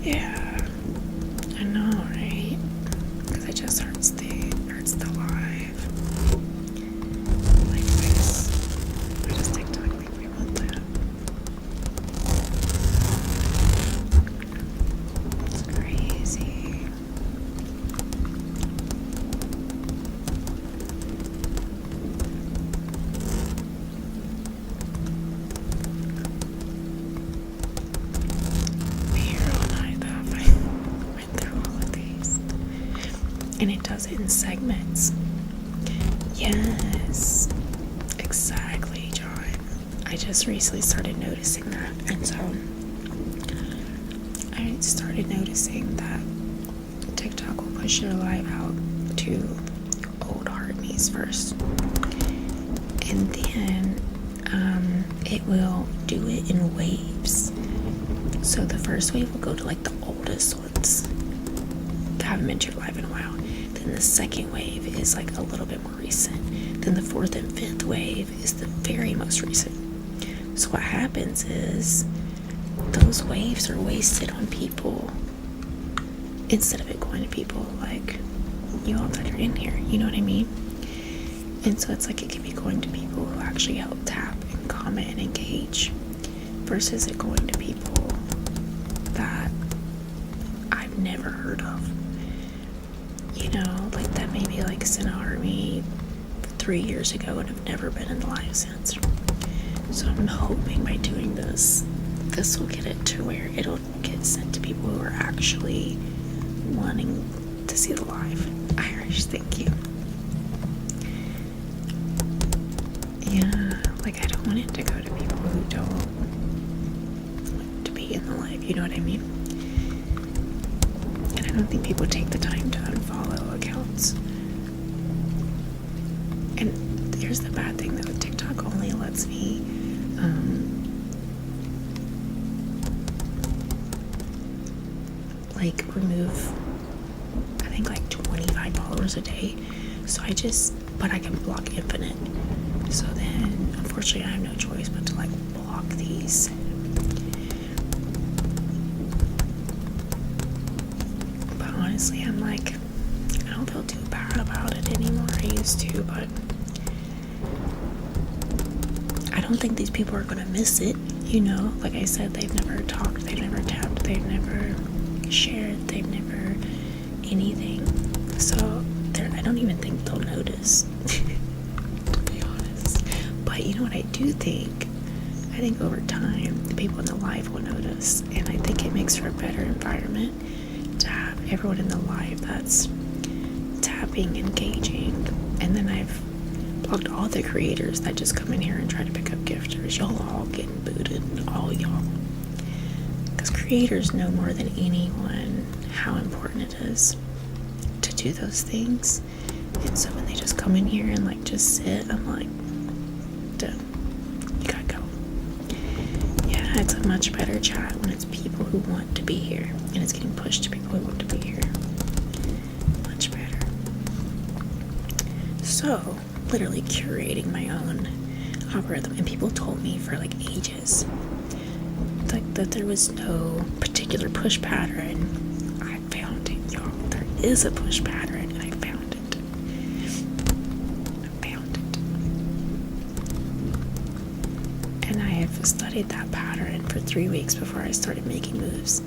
Yeah. I know, right? Because it just hurts the live. Like this. Why does TikTok think we want that? It's crazy. Here all night though, I went through all of these. And it does it in segments. Yes, exactly, John. I just recently started noticing that, and so I started noticing that TikTok will push your live out to old heart knees first, and then it will do it in waves. So the first wave will go to like the oldest ones that haven't been to your live in a while. Then the second wave is like a little bit more recent. Then the fourth and fifth wave is the very most recent. So what happens is those waves are wasted on people instead of it going to people like you all that are in here. You know what I mean? And so it's like it can be going to people who actually help tap and comment and engage versus it going to people that I've never heard of. You know, like that maybe like sent an army 3 years ago and have never been in the live since. So I'm hoping by doing this will get it to where it'll get sent to people who are actually wanting to see the live. Irish, thank you. Yeah, like I don't want it to go to people who don't want to be in the live, you know what I mean? And I don't think people take the time to unfollow accounts. And here's the bad thing though, TikTok only lets me like remove, I think, like 25 followers a day. So but I can block infinite. So then, unfortunately, I have no choice but to like block these. But honestly, I'm like, I don't feel too bad about it anymore. I used to, but I don't think these people are gonna miss it. You know, like I said, they've never talked, they've never tapped, they've never shared, they've never anything. So I don't even think they'll notice, to be honest. But you know what I do think? I think over time, the people in the live will notice, and I think it makes for a better environment to have everyone in the live that's tapping, engaging. And then I've blocked all the creators that just come in here and try to pick up gifters. Y'all all getting booted, all y'all. Because creators know more than anyone how important it is to do those things. And so when they just come in here and like just sit, I'm like, dude, you gotta go. Yeah, it's a much better chat when it's people who want to be here, and it's getting pushed to people who want to be here. Much better. So, literally curating my own algorithm, and people told me for like ages like that there was no particular push pattern. I found it, y'all. There is a push pattern, and I found it. And I have studied that pattern for 3 weeks before I started making moves,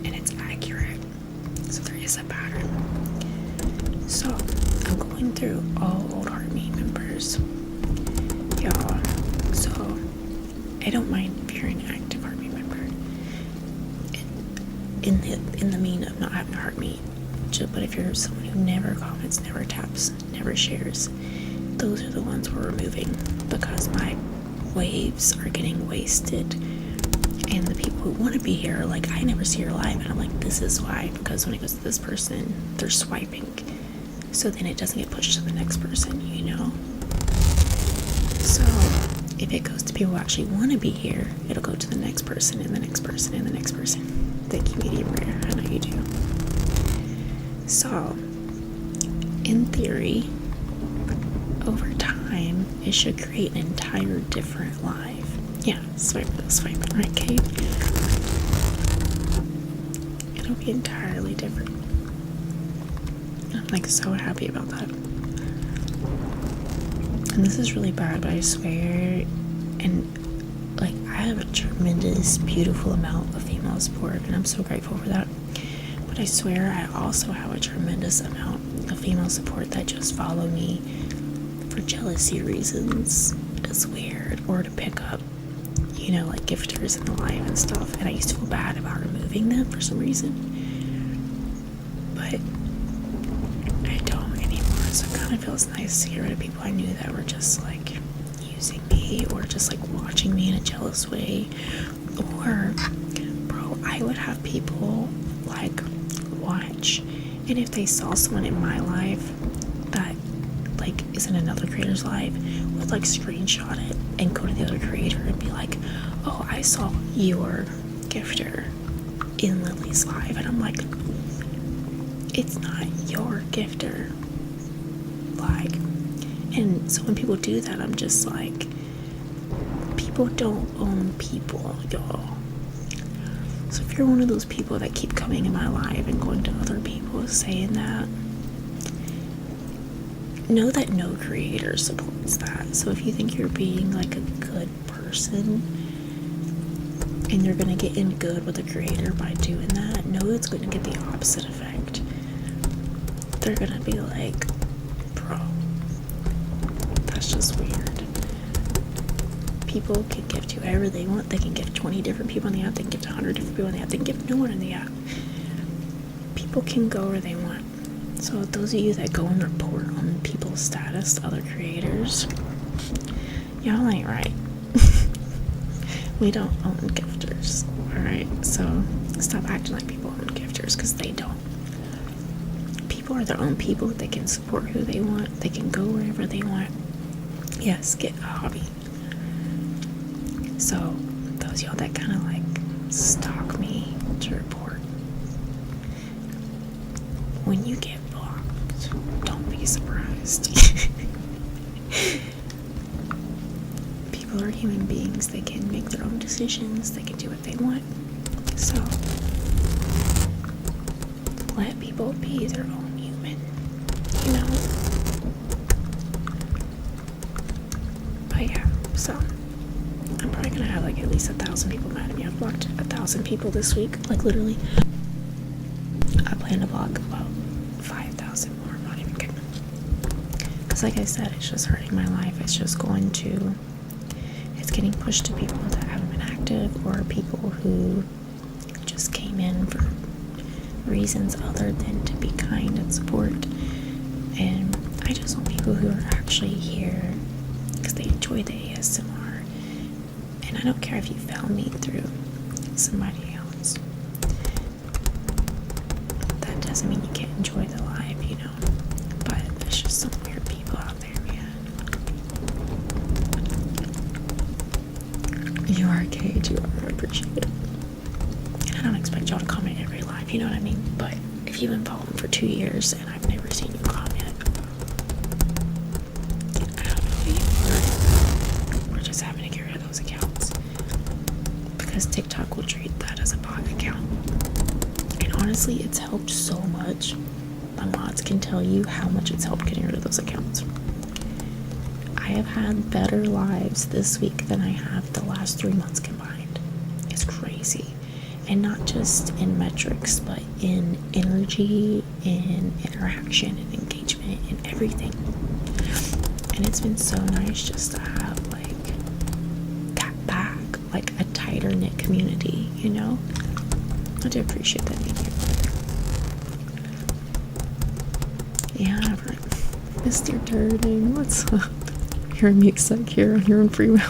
and it's accurate. So there is a pattern. So I'm going through all old Heartme members, y'all. So I don't mind if you're an active Heartme member. In the mean of not having a Heartme, but if you're someone who never comments, never taps, never shares, those are the ones we're removing, because my waves are getting wasted. And the people who want to be here are like, I never see her live, and I'm like, this is why, because when it goes to this person, they're swiping, so then it doesn't get pushed to the next person, you know. So if it goes to people who actually want to be here, it'll go to the next person and the next person and the next person. Thank you, medium rare. I know you do. So in theory, over time, it should create an entire different live. Yeah, swipe it, right, Kate? It'll be entirely different. I'm like so happy about that. And this is really bad, but I swear, and like I have a tremendous, beautiful amount of female support, and I'm so grateful for that. But I swear I also have a tremendous amount of female support that just follow me for jealousy reasons. It's weird, or to pick up, you know, like gifters in the live and stuff. And I used to feel bad about removing them for some reason, but I don't anymore. So it kind of feels nice to get rid of people I knew that were just like using me, or just like watching me in a jealous way. Or, bro, I would have people like watch, and if they saw someone in my life that like is in another creator's live, would like screenshot it and go to the other creator and be like, oh, I saw your gifter in Lily's live, and I'm like, it's not your gifter. Like, and so when people do that, I'm just like, people don't own people, y'all. So if you're one of those people that keep coming in my live and going to other people saying that, know that no creator supports that. So if you think you're being like a good person and you're gonna get in good with a creator by doing that, know it's gonna get the opposite effect. They're gonna be like, bro, that's just weird. People can gift whoever they want. They can gift 20 different people on the app. They can gift 100 different people on the app. They can gift no one in the app. People can go where they want. So those of you that go and report on people's status to other creators, y'all ain't right. We don't own gifters, alright? So stop acting like people own gifters, because they don't. People are their own people. They can support who they want. They can go wherever they want. Yes, get a hobby. So those y'all that kind of like stalk me to report, when you get blocked, don't be surprised. People are human beings. They can make their own decisions. They can do what they want. So let people be their own human, you know? But yeah, so I'm probably gonna have like at least 1,000 people mad at me. I've blocked 1,000 people this week, like literally. I plan to block about 5,000 more. I'm not even kidding. Because like I said, it's just hurting my life. It's just it's getting pushed to people that haven't been active, or people who just came in for reasons other than to be kind and support. And I just want people who are actually here because they enjoy the ASMR. And I don't care if you found me through somebody else. That doesn't mean you can't enjoy the live, you know. But there's just some weird people out there, man. You are Cage, you are appreciated. And I don't expect y'all to comment every live, you know what I mean? But if you've been following for 2 years and I've never seen you comment, I don't know who you are. We're just having to get rid of those accounts. Because TikTok will treat that as a bot account. And honestly, it's helped so much. My mods can tell you how much it's helped getting rid of those accounts. I have had better lives this week than I have the last 3 months combined. It's crazy. And not just in metrics, but in energy, in interaction, and engagement, and everything. And it's been so nice just to have like that back, like a tighter knit community, you know? I do appreciate that. Thank you. Yeah, Mr. Durden, what's up? You're a mute psych here on your own free will.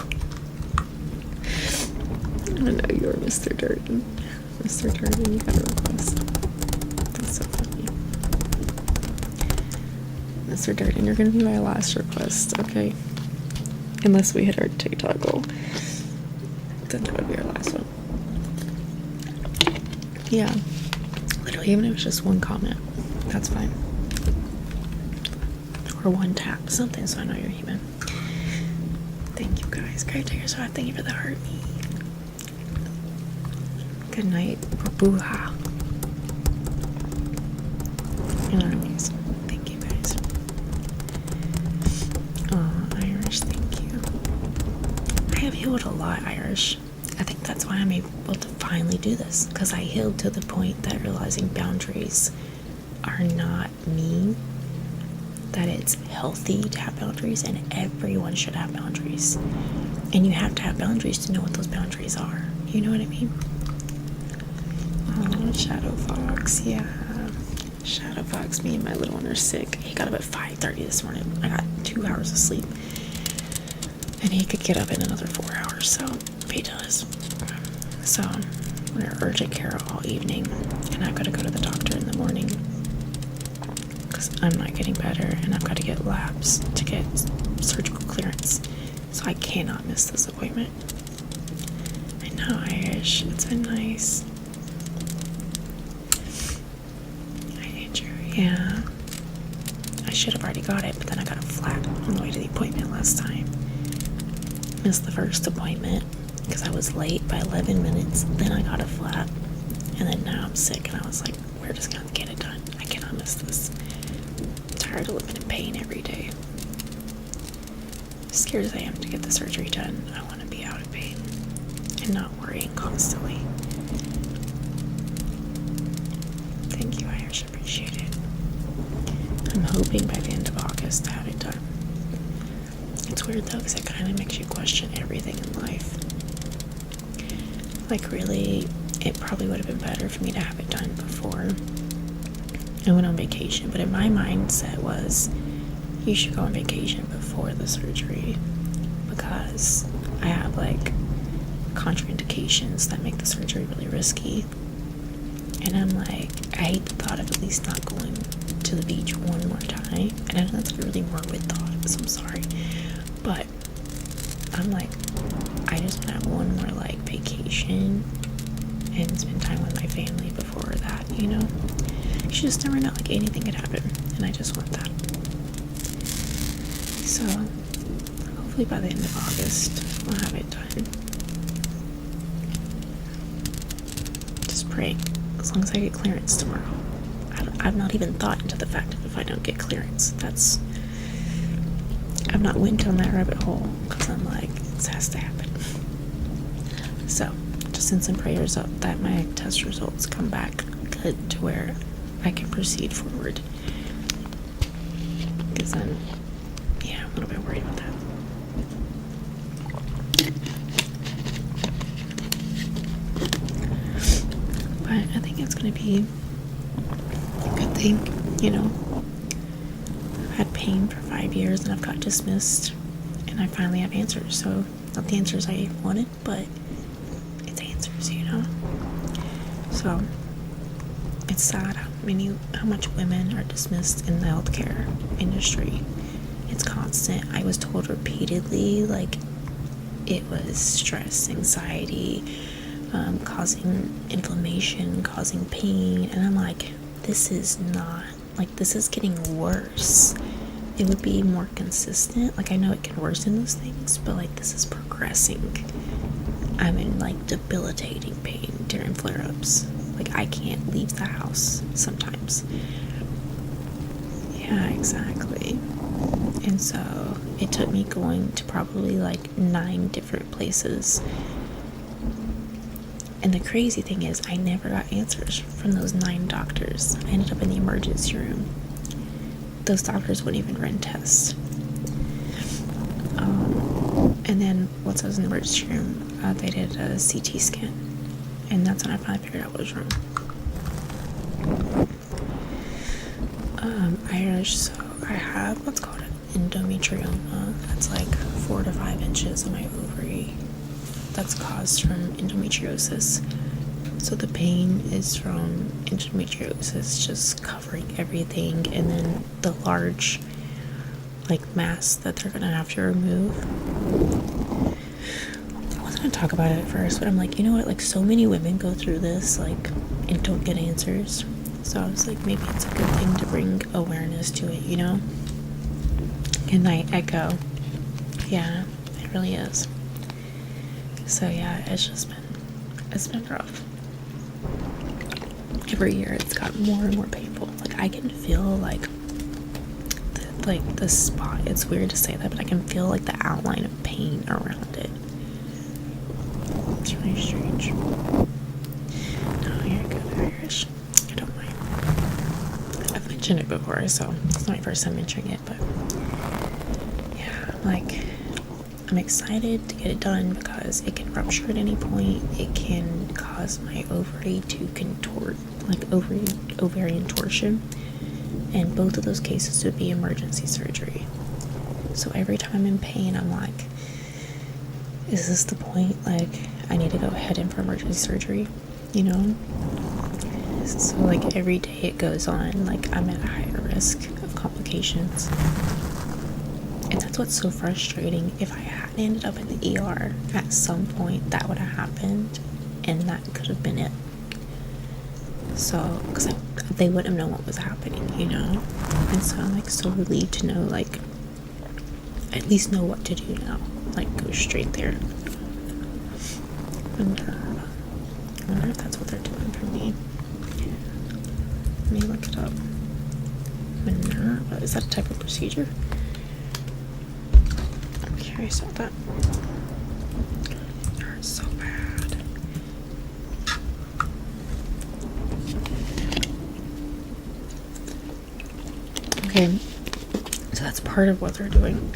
I know you're Mr. Durden. Mr. Durden, you got a request. That's so funny. Mr. Durden, you're gonna be my last request, okay? Unless we hit our TikTok goal. Then that would be our last one. Yeah. Literally, even if it's just one comment, that's fine. Or one tap, something, so I know you're human. Thank you guys. Great to hear. So thank you for the heartbeat. Good night. Booha. You know what I mean? Thank you guys. Oh, Irish, thank you. I have healed a lot, Irish. I think that's why I'm able to finally do this. Because I healed to the point that realizing boundaries are not me. That it's healthy to have boundaries, and everyone should have boundaries. And you have to have boundaries to know what those boundaries are. You know what I mean? Oh, Shadow Fox, yeah. Shadow Fox, me and my little one are sick. He got up at 5:30 this morning. I got 2 hours of sleep. And he could get up in another 4 hours, so he does. So, we're urgent care all evening, and I've got to go to the doctor in the morning. Because I'm not getting better, and I've got to get labs to get surgical clearance. So I cannot miss this appointment. I know, Irish. It's been nice. Hi, Andrew. Yeah. I should have already got it, but then I got a flat on the way to the appointment last time. Missed the first appointment because I was late by 11 minutes. Then I got a flat. And then now I'm sick, and I was like, we're just going to get it done. I cannot miss this. I'm tired of living in pain every day. As scared as I am to get the surgery done, I want to be out of pain and not worrying constantly. Thank you, Irish. Appreciate it. I'm hoping by the end of August to have it done. It's weird though, because it kind of makes you question everything in life. Like, really, it probably would have been better for me to have it done before I went on vacation. But in my mindset was, you should go on vacation before the surgery, because I have like contraindications that make the surgery really risky. And I'm like, I hate the thought of at least not going to the beach one more time. And I know that's a really morbid thought, so I'm sorry. But I'm like, I just want to have one more like vacation and spend time with my family before that, you know? you just never know, like anything could happen, and I just want that. So hopefully by the end of August I'll have it done. Just praying, as long as I get clearance tomorrow. I've not even thought into the fact of if I don't get clearance. I've not went down that rabbit hole, because I'm like, this has to happen. So just send some prayers up that my test results come back good to where I can proceed forward, because I'm a little bit worried about that. But I think it's going to be a good thing, I've had pain for 5 years and I've got dismissed, and I finally have answers. So not the answers I wanted, but it's answers, So it's sad how much women are dismissed in the healthcare industry. It's constant. I was told repeatedly, like, it was stress, anxiety, causing inflammation, causing pain, and I'm like, this is not, like, this is getting worse. It would be more consistent. Like, I know it can worsen those things, but like, this is progressing. I'm in like debilitating pain during flare-ups. Like, I can't leave the house sometimes. Yeah, exactly. And so it took me going to probably like 9 different places. And the crazy thing is, I never got answers from those 9 doctors. I ended up in the emergency room. Those doctors wouldn't even run tests. And then once I was in the emergency room, they did a CT scan. And that's when I finally figured out what was wrong. So I have what's called an endometrioma. That's like 4 to 5 inches of my ovary. That's caused from endometriosis. So the pain is from endometriosis just covering everything, and then the large like mass that they're gonna have to remove. I wasn't gonna talk about it at first, but I'm like, you know what, like, so many women go through this, like, and don't get answers. So I was like, maybe it's a good thing to bring awareness to it, Good night, Echo. Yeah, it really is. So yeah, it's been rough. Every year it's gotten more and more painful. Like, I can feel like the spot, it's weird to say that, but I can feel like the outline of pain around it. It's really strange. No, you're good, Irish. I don't mind. I've mentioned it before, so it's not my first time mentioning it, but yeah, like, I'm excited to get it done because it can rupture at any point. It can cause my ovary to contort, like ovarian torsion, and both of those cases would be emergency surgery. So every time I'm in pain, I'm like, is this the point? Like, I need to go ahead in for emergency surgery, So like, every day it goes on, like, I'm at a higher risk of complications. And that's what's so frustrating. If I hadn't ended up in the ER at some point, that would have happened, and that could have been it. So, because they wouldn't have known what was happening, And so I'm like so relieved to know, like, at least know what to do now. Like, go straight there. I wonder if that's what they're doing for me. Let me look it up. Minerva, is that a type of procedure? I'm curious about that. It hurts so bad. Okay, so that's part of what they're doing.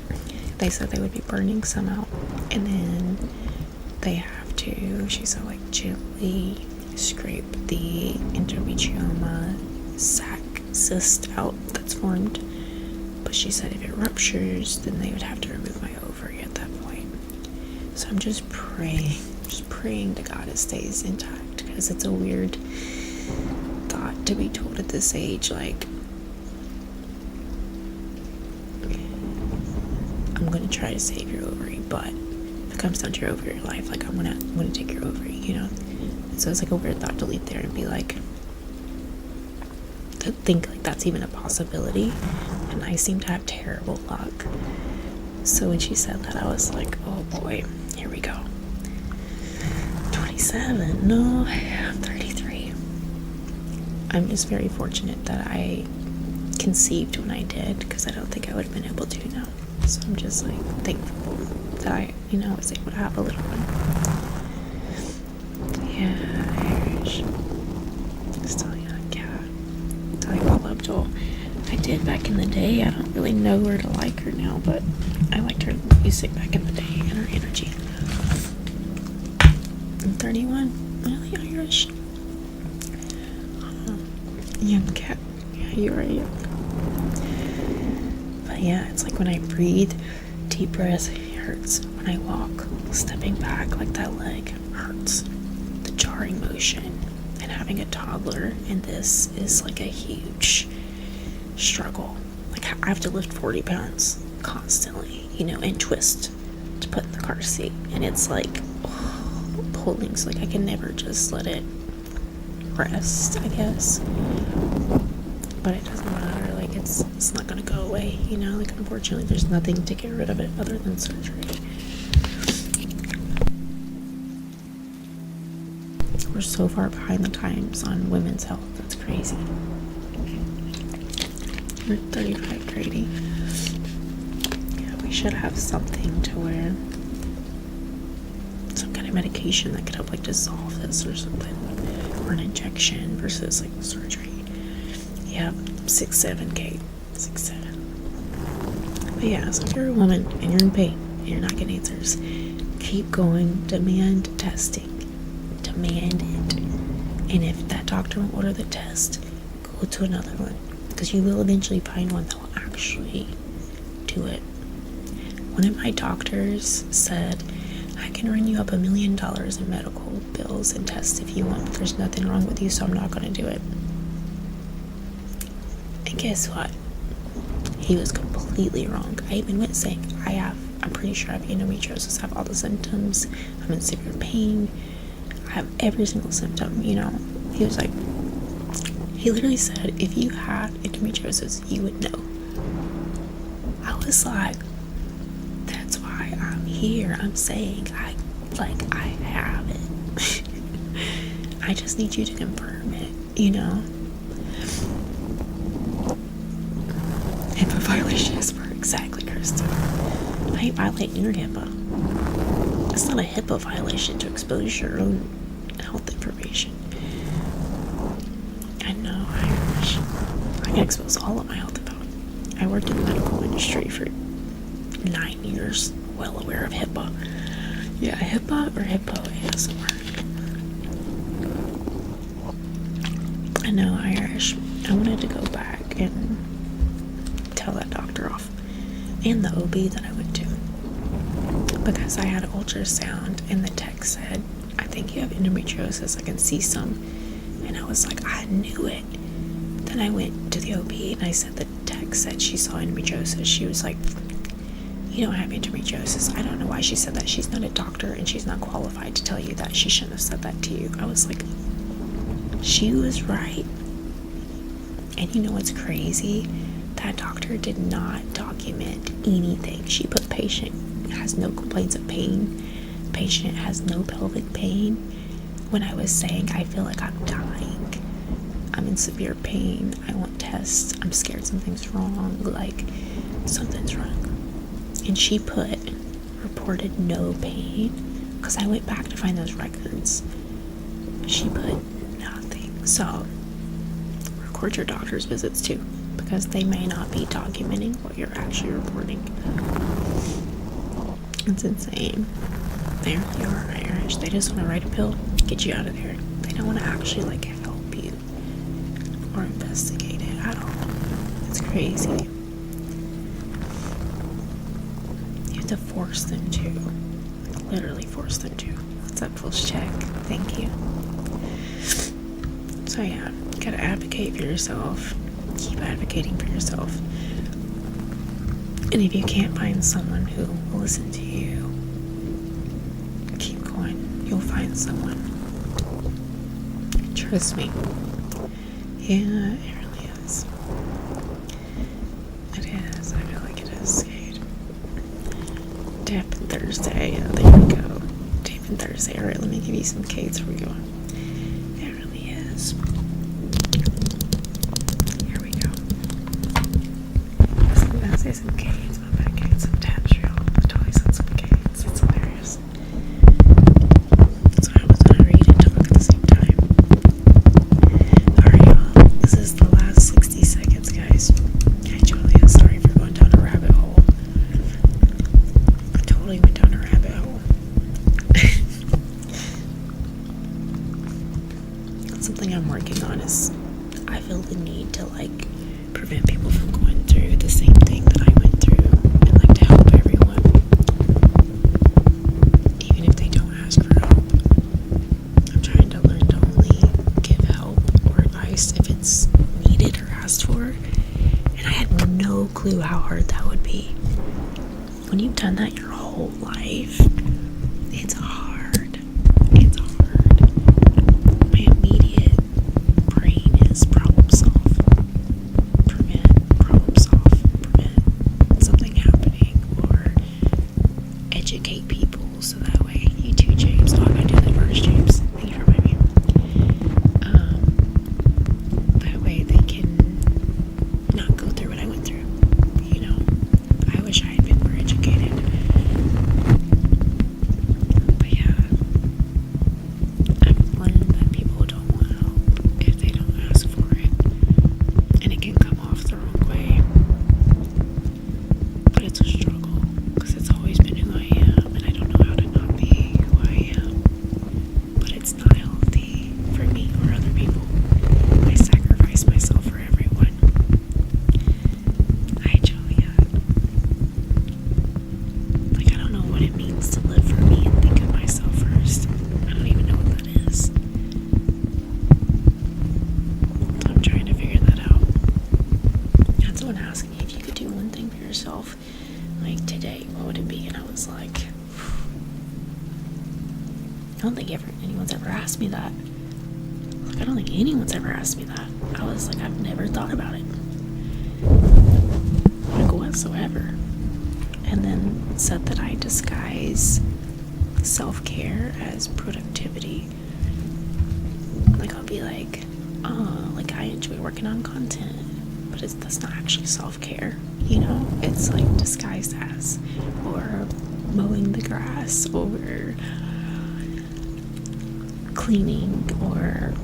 They said they would be burning some out, and then they have to, she said, like, gently scrape the endometrioma sac cyst out that's formed. But she said if it ruptures, then they would have to remove my ovary at that point. So I'm just praying to God it stays intact, because it's a weird thought to be told at this age, like, I'm gonna try to save your ovary, but if it comes down to your ovary, your life, like, I'm gonna take your ovary, And so it's like a weird thought to leave there and be like, to think like that's even a possibility, and I seem to have terrible luck. So when she said that, I was like, oh boy, here we go. 27, no, I'm 33. I'm just very fortunate that I conceived when I did, because I don't think I would have been able to now. So I'm just like thankful that I, was able to have a little one. Yeah, Irish. Still young, yeah. Tell you all up, Joel. I did back in the day. I don't really know where to like her now, but I liked her music back in the day and her energy. I'm 31. Really Irish. Young cat. Yeah, you are young. But yeah, it's like when I breathe, deep breath hurts. When I walk, stepping back, like that leg hurts. The jarring motion, and having a toddler, and this is like a huge struggle. Like I have to lift 40 pounds constantly, and twist to put in the car seat, and it's like pulling, so like I can never just let it rest, I guess. But it doesn't matter, like it's not gonna go away, like unfortunately there's nothing to get rid of it other than surgery. We're so far behind the times on women's health, that's crazy. We're 35, Grady. Yeah, we should have something to where some kind of medication that could help like dissolve this or something, or an injection versus like surgery. Yeah, 6'7", Kate. 6'7". But yeah, so if you're a woman and you're in pain and you're not getting answers, keep going. Demand testing. Demand it. And if that doctor won't order the test, go to another one, because you will eventually find one that will actually do it. One of my doctors said, I can run you up $1 million in medical bills and tests if you want, but there's nothing wrong with you, so I'm not going to do it. And guess what? He was completely wrong. I even went saying, I'm pretty sure I have endometriosis, I have all the symptoms, I'm in severe pain, I have every single symptom, He was like, he literally said, if you had endometriosis, you would know. I was like, that's why I'm here. I'm saying I have it. I just need you to confirm it, HIPAA violations were exactly, Kristen. I ain't violating your HIPAA. It's not a HIPAA violation to expose your own health information. I know, Irish. I can expose all of my health info. I worked in the medical industry for 9 years, well aware of HIPAA. Yeah, HIPAA or HIPPO ASMR. I know, Irish. I wanted to go back and tell that doctor off, and the OB that I went to, because I had an ultrasound and the tech said, I think you have endometriosis, I can see some. And I was like, I knew it. Then I went to the OB and I said, the tech said she saw endometriosis. She was like, you don't have endometriosis. I don't know why she said that. She's not a doctor and she's not qualified to tell you that. She shouldn't have said that to you. I was like, she was right. And you know what's crazy? That doctor did not document anything. She put patient has no complaints of pain. Patient has no pelvic pain. When I was saying I feel like I'm dying, I'm in severe pain, I want tests, I'm scared something's wrong, like something's wrong. And she reported no pain, because I went back to find those records. She put nothing. So record your doctor's visits too, because they may not be documenting what you're actually reporting. It's insane. There you are, Irish. They just want to write a pill, get you out of there. They don't want to actually help you or investigate it at all. It's crazy. You have to force them to. Literally force them to. What's up, Pulse Check? Thank you. So yeah, you gotta advocate for yourself. Keep advocating for yourself. And if you can't find someone who will listen to you, keep going. You'll find someone. Trust me. Yeah, it really Thursday. Alright, let me give you some K's for you. It really is. Here we go. I was gonna say some K's, but I'm getting some Tantrial. I totally said some K's. It's hilarious. So I was gonna read and talk at the same time. Alright, y'all. This is the last 60 seconds, guys. Hey, Julia, sorry for going down a rabbit hole. I totally went down a rabbit hole. Something I'm working on is I feel the need to like prevent people from going through the same thing that I went through, and like to help everyone, even if they don't ask for help. I'm trying to learn to only give help or advice if it's needed or asked for, and I had no clue how hard that would be. When you've done that your whole life, it's hard. It's hard. My immediate brain is problem solve. Prevent something happening, or educate people so that way you too, James. Oh, I'm gonna do that first, James. Thank you for reminding me. That way they can not go through what I went through. You know, I wish I had been more educated. But yeah, I've learned that people don't want help if they don't ask for it. And it can come off the wrong way. But it's a struggle, because it's always been who I am, and I don't know how to not be who I am. But it's not healthy for me or other people. I sacrifice myself for everyone. Hi, Julia. Like, I don't know what it means to live for me and think of myself first. I don't even know what that is. So I'm trying to figure that out. I had someone ask me if you could do one thing for yourself, like today, what would it be? And I was like, I don't think anyone's ever asked me that. Like, I don't think anyone's ever asked me that. I was like, I've never thought about it. Like, whatsoever. And then said that I disguise self-care as productivity. Like, I'll be like, oh, like I enjoy working on content, but that's not actually self-care, you know? It's like disguised as, or mowing the grass, or cleaning, or,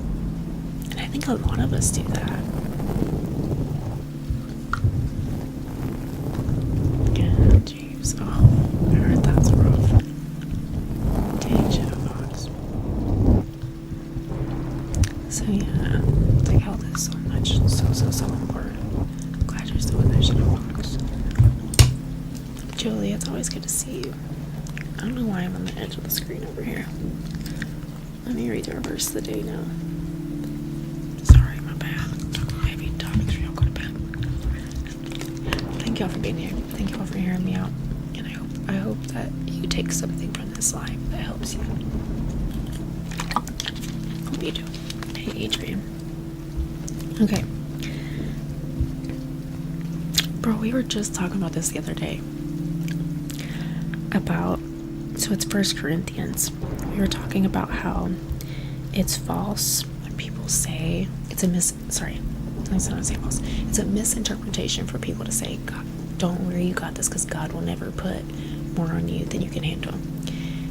and I think a lot of us do that. Yeah, James. Oh, I heard that's rough. Dang, Shadowbox. So yeah, like health is so much, so important. I'm glad you're still with that Shadowbox. Julie, it's always good to see you. I don't know why I'm on the edge of the screen over here. Let me read the reverse of the day now. Sorry, my bad. Heavy topics real quick, bad. Thank y'all for being here. Thank y'all for hearing me out. And I hope that you take something from this live that helps you. Hope you do. Hey, Adrian. Okay. Bro, we were just talking about this the other day. So it's 1 Corinthians. We were talking about how it's false when people say it's a misinterpretation for people to say, God, don't worry, you got this, because God will never put more on you than you can handle.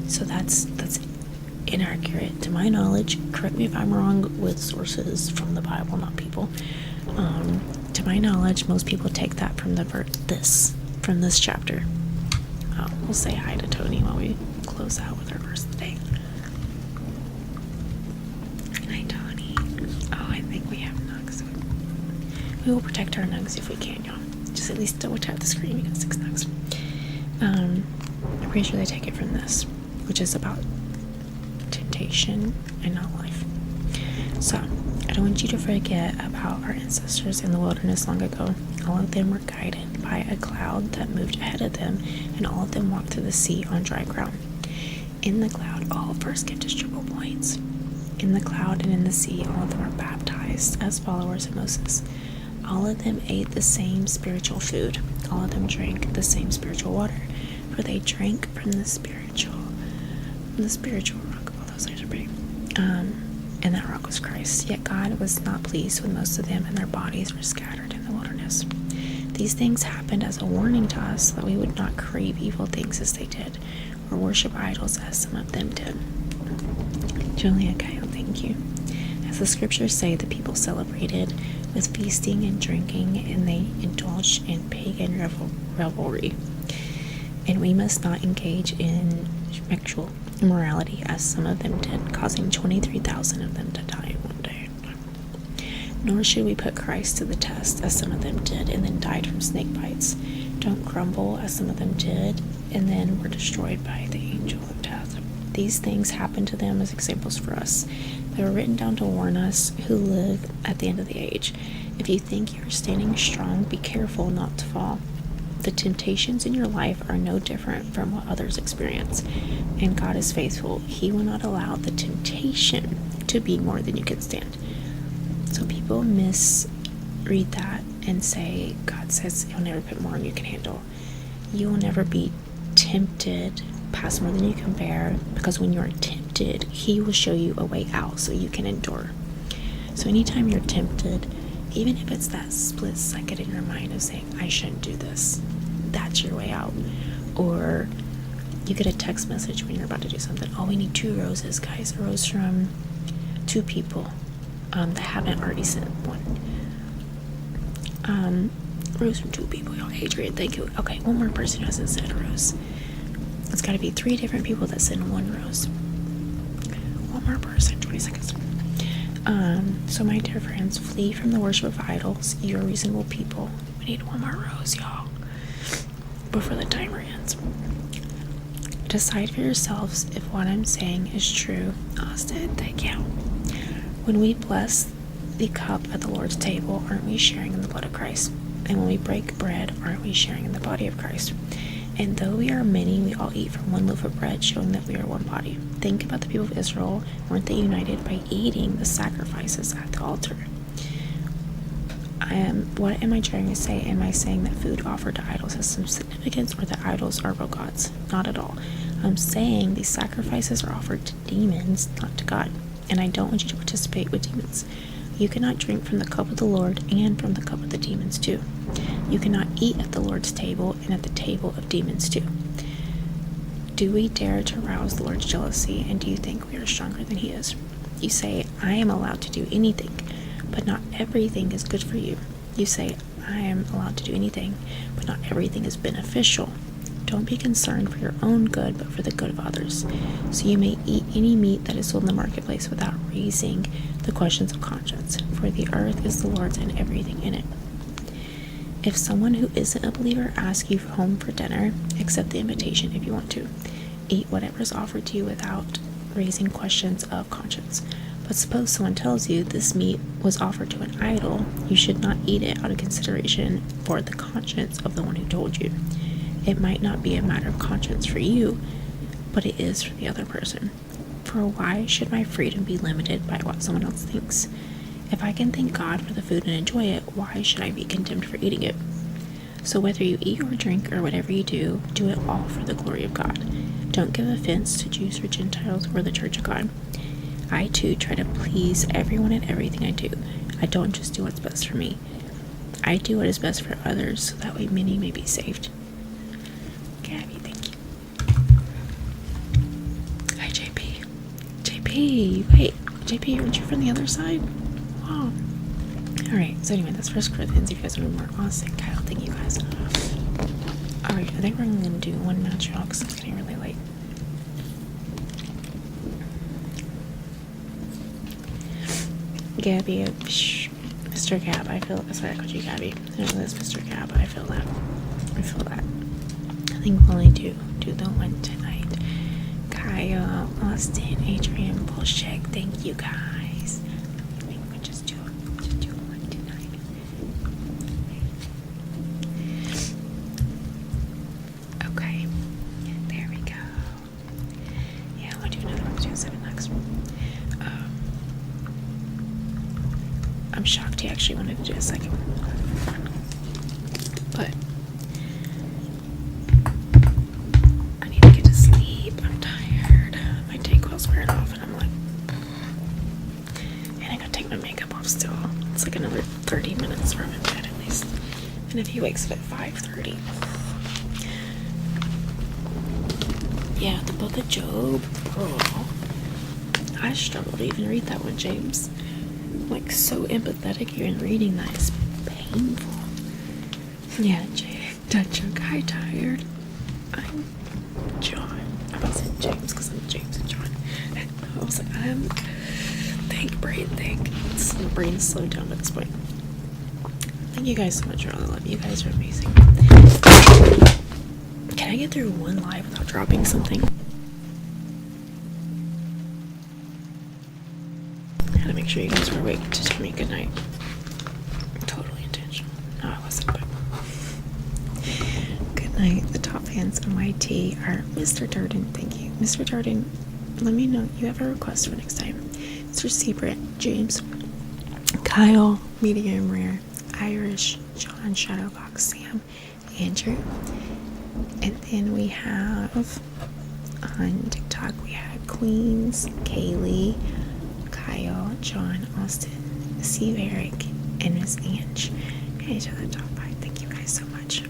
So that's inaccurate to my knowledge. Correct me if I'm wrong with sources from the Bible, not people. To my knowledge, most people take that from from this chapter. We'll say hi to Tony while we close out with our verse of the day. Hi, Tony. Oh, I think we have nugs. We will protect our nugs if we can, y'all. Just at least double tap the screen. We got 6 nugs. I'm pretty sure they take it from this, which is about temptation and not life. So, I don't want you to forget about our ancestors in the wilderness long ago. All of them were guided by a cloud that moved ahead of them, and all of them walked through the sea on dry ground. In the cloud, all first get triple points. In the cloud and in the sea, all of them are baptized as followers of Moses. All of them ate the same spiritual food. All of them drank the same spiritual water, for they drank from the spiritual the spiritual rock. All those names are pretty. And that rock was Christ. Yet God was not pleased with most of them, and their bodies were scattered in the wilderness. These things happened as a warning to us that we would not crave evil things as they did, or worship idols as some of them did. Julia Kyle, thank you. As the scriptures say, the people celebrated with feasting and drinking, and they indulged in pagan revelry. And we must not engage in sexual immorality as some of them did, causing 23,000 of them to die in one day. Nor should we put Christ to the test as some of them did and then died from snake bites. Don't grumble as some of them did and then were destroyed by the angel of death. These things happened to them as examples for us. They were written down to warn us who live at the end of the age. If you think you are standing strong, be careful not to fall. The temptations in your life are no different from what others experience, and God is faithful. He will not allow the temptation to be more than you can stand. So people misread that and say, God says he'll never put more than you can handle. You will never be tempted past more than you can bear, because when you're tempted, he will show you a way out so you can endure. So anytime you're tempted, even if it's that split second in your mind of saying, I shouldn't do this, that's your way out. Or you get a text message when you're about to do something. Oh, we need 2 roses, guys. A rose from 2 people that haven't already sent one. Rose from 2 people. Yo, Adrian, thank you. Okay, one more person who hasn't sent a rose. It's got to be 3 different people that send 1 rose. One more person, 20 seconds. So my dear friends, flee from the worship of idols. You are reasonable people. We need 1 more rose, y'all, before the timer ends. Decide for yourselves if what I'm saying is true. Austin, thank you. When we bless the cup at the Lord's table, aren't we sharing in the blood of Christ? And when we break bread, aren't we sharing in the body of Christ? And though we are many, we all eat from 1 loaf of bread, showing that we are one body. Think about the people of Israel. Weren't they united by eating the sacrifices at the altar? What am I trying to say? Am I saying that food offered to idols has some significance, or that idols are real gods? Not at all. I'm saying these sacrifices are offered to demons, not to God. And I don't want you to participate with demons. You cannot drink from the cup of the Lord and from the cup of the demons too. You cannot eat at the Lord's table and at the table of demons too. Do we dare to rouse the Lord's jealousy, and do you think we are stronger than he is? You say, I am allowed to do anything, but not everything is good for you. You say, I am allowed to do anything, but not everything is beneficial. Don't be concerned for your own good, but for the good of others. So you may eat any meat that is sold in the marketplace without raising the questions of conscience, for the earth is the Lord's and everything in it. If someone who isn't a believer asks you home for dinner, accept the invitation if you want to. Eat whatever is offered to you without raising questions of conscience. But suppose someone tells you this meat was offered to an idol, you should not eat it out of consideration for the conscience of the one who told you. It might not be a matter of conscience for you, but it is for the other person. For why should my freedom be limited by what someone else thinks? If I can thank God for the food and enjoy it, why should I be condemned for eating it? So whether you eat or drink or whatever you do it all for the glory of God. Don't give offense to Jews or Gentiles or the Church of God. I too try to please everyone in everything I do. I don't just do what's best for me. I do what is best for others, so that way many may be saved. Gabby, thank you. Hi, JP. JP, wait. JP, aren't you from the other side? Wow. Alright, so anyway, that's 1 Corinthians. If you guys want more awesome, Kyle, thank you guys. Alright, I think we're going to do one match, y'all, because it's getting really late. Gabby, Mr. Gab, I feel, sorry I called you Gabby. I know that's Mr. Gab, I feel that. I think we'll only do the one tonight. Kyle, Austin, Adrian, Bullshit, thank you guys. I think we'll just do one tonight. Okay, there we go. Yeah, we'll do another one, 7 next. I'm shocked he actually wanted to do a second one. But I need to get to sleep. I'm tired. And if he wakes up at 5:30. Yeah, the book of Job. Oh, I struggle to even read that one, James. Like, so empathetic. Even reading that is painful. Yeah, Joke, hi, tired. I'm John. I about to say James because I'm James and John. I was like, think, brain, think. The brain is slowed down at this point. Thank you guys so much for all the love. You guys are amazing. Can I get through one live without dropping something? I had to make sure you guys were awake to tell me good night. Totally intentional. No, I wasn't, but good night. The top fans on YT are Mr. Darden. Thank you. Mr. Darden, let me know you have a request for next time. Mr. Seabrit, James, Kyle, Medium Rare, Irish, John, Shadowbox, Sam, Andrew. And then we have on TikTok, we had Queens, Kaylee, Kyle, John, Austin, Steve, Eric, and Miss Ange. And each of the top 5. Thank you guys so much.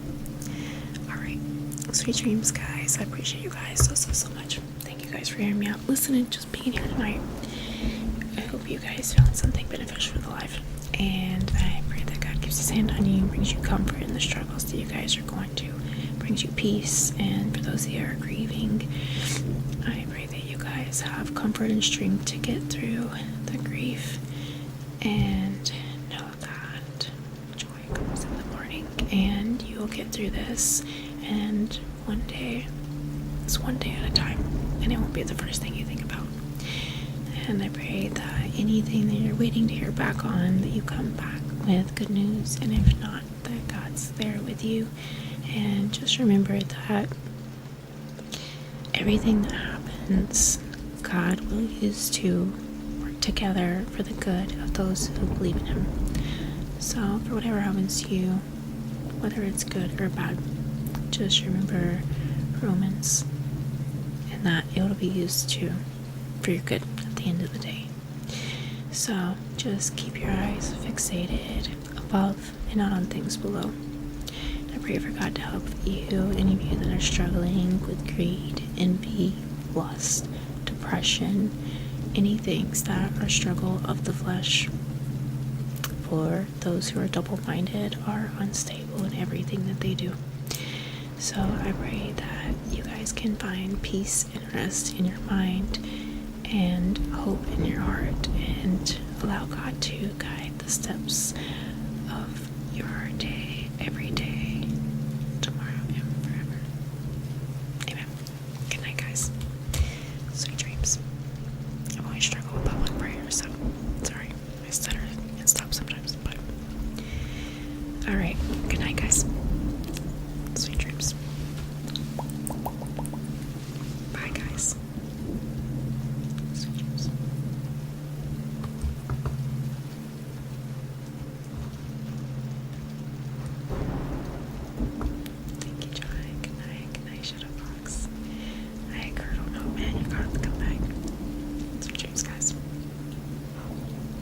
Alright. Sweet dreams, guys. I appreciate you guys so much. Thank you guys for hearing me out. Listening, just being here tonight. I hope you guys found something beneficial for the life. And I pray that God keeps his hand on you, brings you comfort in the struggles that you guys are going to, brings you peace. And for those who are grieving, I pray that you guys have comfort and strength to get through the grief, and know that joy comes in the morning, and you'll get through this. And one day, it's one day at a time, and it won't be the first thing you think about. And I pray that anything that you're waiting to hear back on, that you come back with good news, and if not, that God's there with you. And just remember that everything that happens, God will use to work together for the good of those who believe in him. So for whatever happens to you, whether it's good or bad, just remember Romans, and that it will be used for your good at the end of the day. So just keep your eyes fixated above and not on things below. I pray for God to help you, any of you that are struggling with greed, envy, lust, depression, any things that are struggle of the flesh. For those who are double-minded, are unstable in everything that they do. So I pray that you guys can find peace and rest in your mind and hope in your heart, and allow God to guide the steps of your day.